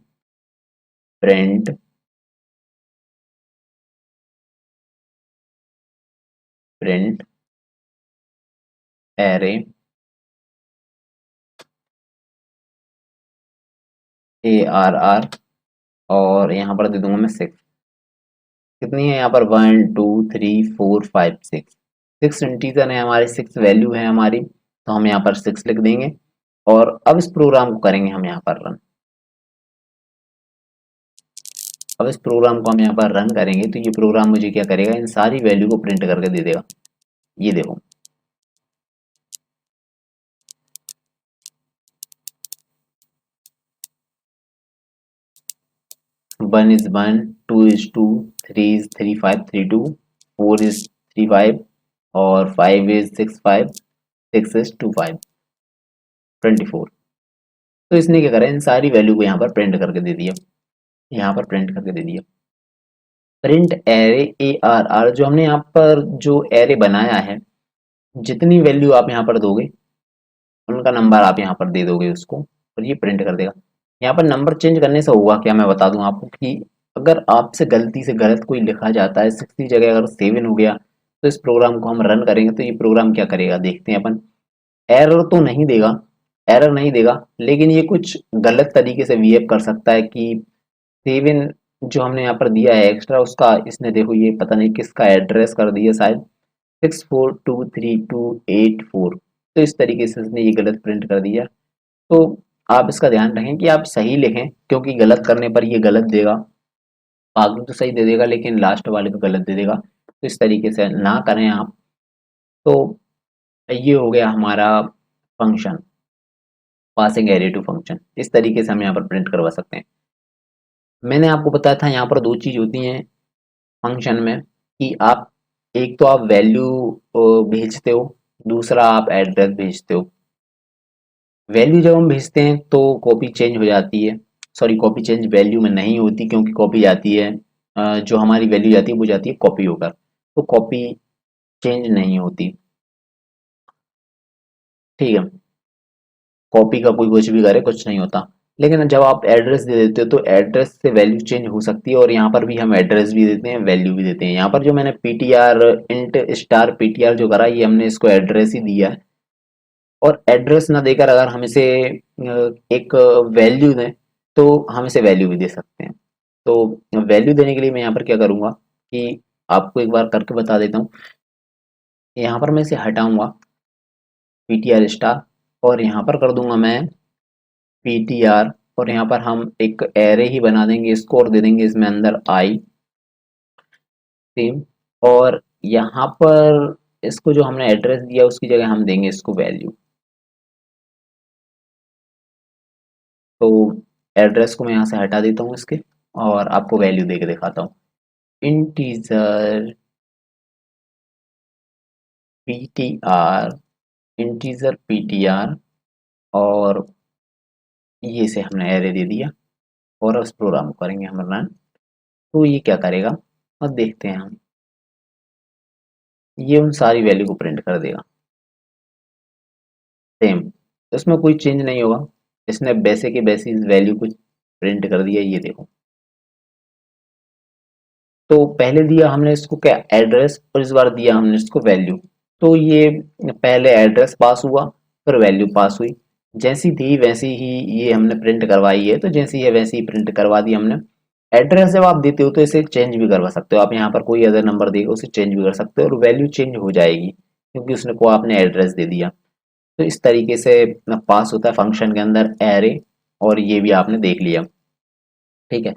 प्रिंट प्रिंट एरे ARR और यहाँ पर दे दूंगा मैं 6। कितनी है यहाँ पर 1 2 3 4 5 6। 6 इंटीजर है हमारे, 6 वैल्यू है हमारी, तो हम यहाँ पर 6 लिख देंगे। और अब इस प्रोग्राम को करेंगे हम यहाँ पर रन। अब इस प्रोग्राम को हम यहाँ पर रन करेंगे तो ये प्रोग्राम मुझे क्या करेगा, इन सारी वैल्यू को प्रिंट करके दे देगा। ये देखो, 1 is 1, 2 is 2, 3 is 3 5 3 2, 4 is 3 5 और 5 is 6 5, 6 is 2 5, 24। तो इसने क्या करा, इन सारी वैल्यू को यहाँ पर प्रिंट करके दे दिया। यहाँ पर प्रिंट करके दे दिया। प्रिंट एरे ARR, जो हमने यहाँ पर जो एरे बनाया है, जितनी वैल्यू आप यहाँ पर दोगे उनका नंबर आप यहाँ पर दे दोगे उसको, और ये प्रिंट कर देगा। यहाँ पर नंबर चेंज करने से होगा क्या, मैं बता दूं आपको कि अगर आपसे गलती से गलत कोई लिखा जाता है 6 की जगह अगर 7 हो गया, तो इस प्रोग्राम को हम रन करेंगे तो ये प्रोग्राम क्या करेगा देखते हैं अपन। एरर तो नहीं देगा, एरर नहीं देगा, लेकिन ये कुछ गलत तरीके से बिहेव कर सकता है कि 7 जो हमने यहाँ पर दिया है एक्स्ट्रा, उसका इसने देखो ये पता नहीं किसका एड्रेस कर दिया, शायद 642328 4। तो इस तरीके से इसने ये गलत प्रिंट कर दिया। तो आप इसका ध्यान रखें कि आप सही लिखें, क्योंकि गलत करने पर ये गलत देगा। आगे तो सही दे देगा लेकिन लास्ट वाले को गलत दे देगा, तो इस तरीके से ना करें आप। तो ये हो गया हमारा function, passing array to function. इस तरीके से हम यहाँ पर प्रिंट करवा सकते हैं। मैंने आपको बताया था यहाँ पर दो चीज़ होती हैं फंक्शन में, कि आप एक तो आप वैल्यू भेजते हो, दूसरा आप एड्रेस भेजते हो। वैल्यू जब हम भेजते हैं तो कॉपी चेंज हो जाती है, सॉरी कॉपी चेंज वैल्यू में नहीं होती, क्योंकि कॉपी जाती है जो हमारी वैल्यू जाती है वो जाती है कॉपी होकर, तो कॉपी चेंज नहीं होती। ठीक है, कॉपी का कोई कुछ भी करे कुछ नहीं होता। लेकिन जब आप एड्रेस दे देते हो तो एड्रेस से वैल्यू चेंज हो सकती है, और यहाँ पर भी हम एड्रेस भी देते हैं वैल्यू भी देते हैं। यहाँ पर जो मैंने पीटीआर इंट स्टार पीटीआर जो करा, ये हमने इसको एड्रेस ही दिया है। और एड्रेस ना देकर अगर हम इसे एक वैल्यू दें तो हम इसे वैल्यू भी दे सकते हैं। तो वैल्यू देने के लिए मैं यहाँ पर क्या करूँगा कि आपको एक बार करके बता देता हूँ। यहाँ पर मैं इसे हटाऊंगा पीटीआर स्टार, और यहाँ पर कर दूंगा मैं पीटीआर, और यहाँ पर हम एक एरे ही बना देंगे इसको, और दे देंगे इसमें अंदर आई सेम। और यहाँ पर इसको जो हमने एड्रेस दिया उसकी जगह हम देंगे इसको वैल्यू। तो एड्रेस को मैं यहाँ से हटा देता हूँ इसके, और आपको वैल्यू दे के दिखाता हूँ। इंटीजर पीटीआर, इंटीजर पीटीआर, और ये से हमने एरे दे दिया। और उस प्रोग्राम को करेंगे हम रन, तो ये क्या करेगा अब देखते हैं हम। ये उन सारी वैल्यू को प्रिंट कर देगा सेम, इसमें कोई चेंज नहीं होगा। इसने वैसे के वैसे इस वैल्यू को प्रिंट कर दिया, ये देखो। तो पहले दिया हमने इसको क्या, एड्रेस, और इस बार दिया हमने इसको वैल्यू। तो ये पहले एड्रेस पास हुआ, फिर वैल्यू पास हुई। जैसी थी वैसी ही ये हमने प्रिंट करवाई है, तो जैसी है वैसी ही प्रिंट करवा दी हमने। एड्रेस जब आप देते हो तो इसे चेंज भी करवा सकते हो, आप यहाँ पर कोई अदर नंबर देगा उसे चेंज भी कर सकते हो, और वैल्यू चेंज हो जाएगी क्योंकि उसने को आपने एड्रेस दे दिया। तो इस तरीके से पास होता है फंक्शन के अंदर एरे, और ये भी आपने देख लिया। ठीक है,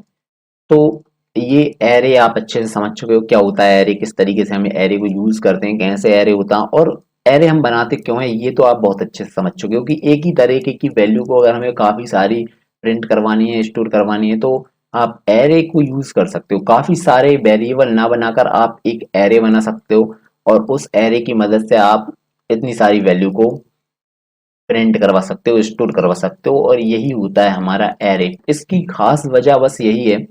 तो ये एरे आप अच्छे से समझ चुके हो क्या होता है एरे, किस तरीके से हम एरे को यूज करते हैं, कैसे एरे होता है, और एरे हम बनाते क्यों हैं, ये तो आप बहुत अच्छे से समझ चुके हो कि एक ही तरीके की वैल्यू को अगर हमें काफी सारी प्रिंट करवानी है, स्टोर करवानी है, तो आप एरे को यूज कर सकते हो। काफी सारे वेरिएबल ना बनाकर आप एक एरे बना सकते हो, और उस एरे की मदद से आप इतनी सारी वैल्यू को प्रिंट करवा सकते हो, स्टोर करवा सकते हो, और यही होता है हमारा एरे। इसकी खास वजह बस यही है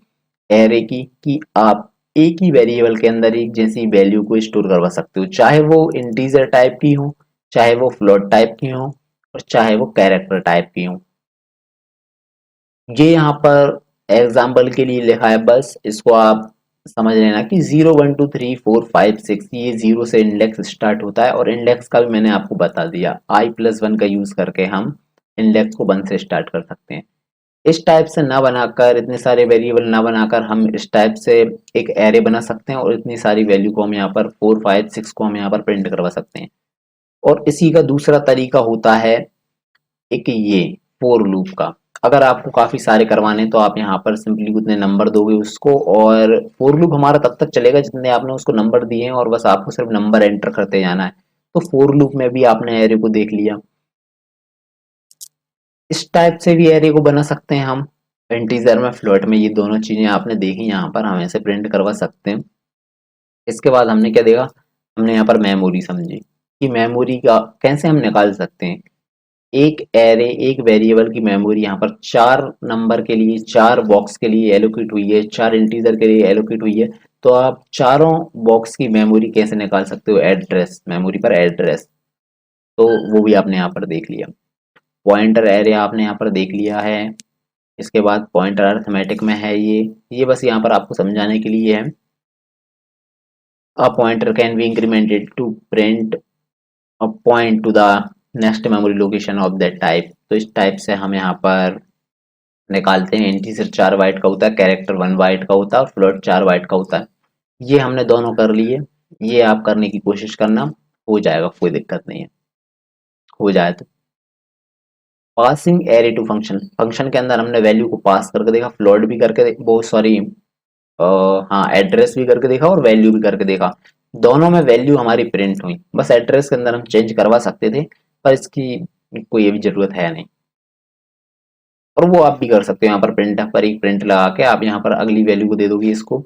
एरे की, कि आप एक ही वेरिएबल के अंदर एक जैसी वैल्यू को स्टोर करवा सकते हो, चाहे वो इंटीजर टाइप की हो, चाहे वो फ्लोट टाइप की हो, और चाहे वो कैरेक्टर टाइप की हो। ये यहाँ पर एग्जाम्पल के लिए लिखा है, बस इसको आप समझ लेना कि 0 1 2 3 4 5 6 ये 0 से इंडेक्स स्टार्ट होता है, और इंडेक्स का भी मैंने आपको बता दिया, i+1 का यूज करके हम इंडेक्स को 1 से स्टार्ट कर सकते हैं। इस टाइप से ना बनाकर, इतने सारे वेरिएबल ना बनाकर, हम इस टाइप से एक एरे बना सकते हैं और इतनी सारी वैल्यू को हम यहाँ पर 4 5 6 को हम यहाँ पर प्रिंट करवा सकते हैं। और इसी का दूसरा तरीका होता है एक ये फोर लूप का। अगर आपको काफी सारे करवाने हैं तो आप यहाँ पर सिंपली उतने नंबर दोगे उसको, और फोर लूप हमारा तब तक चलेगा जितने आपने उसको नंबर दिए हैं, और बस आपको सिर्फ नंबर एंटर करते जाना है। तो फोर लूप में भी आपने एरे को देख लिया। इस टाइप से भी एरे को बना सकते हैं हम, इंटीजर में, फ्लोट में, ये दोनों चीजें आपने देखी, यहाँ पर हम ऐसे प्रिंट करवा सकते हैं। इसके बाद हमने क्या देखा, हमने यहाँ पर मेमोरी समझी कि मेमोरी का कैसे हम निकाल सकते हैं। एक एरे, एक वेरिएबल की मेमोरी यहाँ पर 4 नंबर के लिए, 4 बॉक्स के लिए एलोकेट हुई है, 4 इंटीजर के लिए एलोकेट हुई है। तो आप चारों बॉक्स की मेमोरी कैसे निकाल सकते हो, एड्रेस, मेमोरी पर एड्रेस, तो वो भी आपने यहाँ पर देख लिया। पॉइंटर एरे आपने यहाँ पर देख लिया है। इसके बाद पॉइंटर अरिथमेटिक में है ये बस यहाँ पर आपको समझाने के लिए है। A pointer can be incremented to print a point to the next memory location of that type. तो इस टाइप से हम यहाँ पर निकालते हैं। इंटीजर 4 बाइट का होता है, कैरेक्टर 1 बाइट का होता है, और फ्लोट 4 बाइट का होता है। ये हमने दोनों कर लिए। ये आप करने की कोशिश करना, हो जाएगा, कोई दिक्कत नहीं है, हो जाए तो। Passing array to function, function के अंदर हमने वैल्यू को पास करके देखा, फ्लोट भी करके बहुत सॉरी, हाँ, एड्रेस भी करके देखा और वैल्यू भी करके देखा। दोनों में वैल्यू हमारी प्रिंट हुई, बस एड्रेस के अंदर हम चेंज करवा सकते थे, पर इसकी कोई ये भी जरूरत है नहीं। और वो आप भी कर सकते हो, यहाँ पर प्रिंट पर एक प्रिंट लगा के आप यहाँ पर अगली वैल्यू को दे दोगे, इसको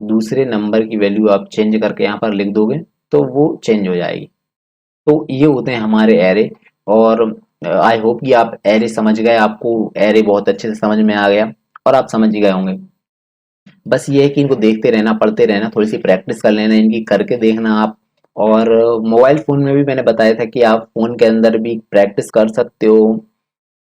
दूसरे नंबर की वैल्यू आप चेंज करके यहाँ पर लिख दोगे, तो वो चेंज हो जाएगी। तो ये होते हैं हमारे एरे। और आई होप कि आप एरे समझ गए, आपको एरे बहुत अच्छे से समझ में आ गया और आप समझ ही गए होंगे। बस ये है कि इनको देखते रहना, पढ़ते रहना, थोड़ी सी प्रैक्टिस कर लेना, इनकी करके देखना आप। और मोबाइल फ़ोन में भी मैंने बताया था कि आप फ़ोन के अंदर भी प्रैक्टिस कर सकते हो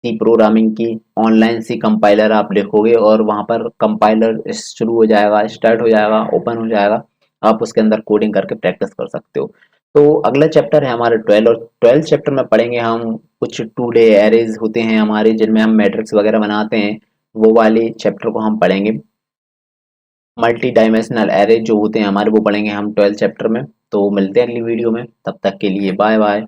सी प्रोग्रामिंग की। ऑनलाइन सी कंपाइलर आप लिखोगे और वहाँ पर कंपाइलर शुरू हो जाएगा, स्टार्ट हो जाएगा, ओपन हो जाएगा, आप उसके अंदर कोडिंग करके प्रैक्टिस कर सकते हो। तो अगला चैप्टर है हमारा 12, और 12 चैप्टर में पढ़ेंगे हम कुछ टू डे एरेज होते हैं हमारे, जिनमें हम मैट्रिक्स वगैरह बनाते हैं, वो वाले चैप्टर को हम पढ़ेंगे। मल्टी डायमेंशनल एरे जो होते हैं हमारे, वो पढ़ेंगे हम 12 चैप्टर में। तो मिलते हैं अगली वीडियो में, तब तक के लिए बाय बाय।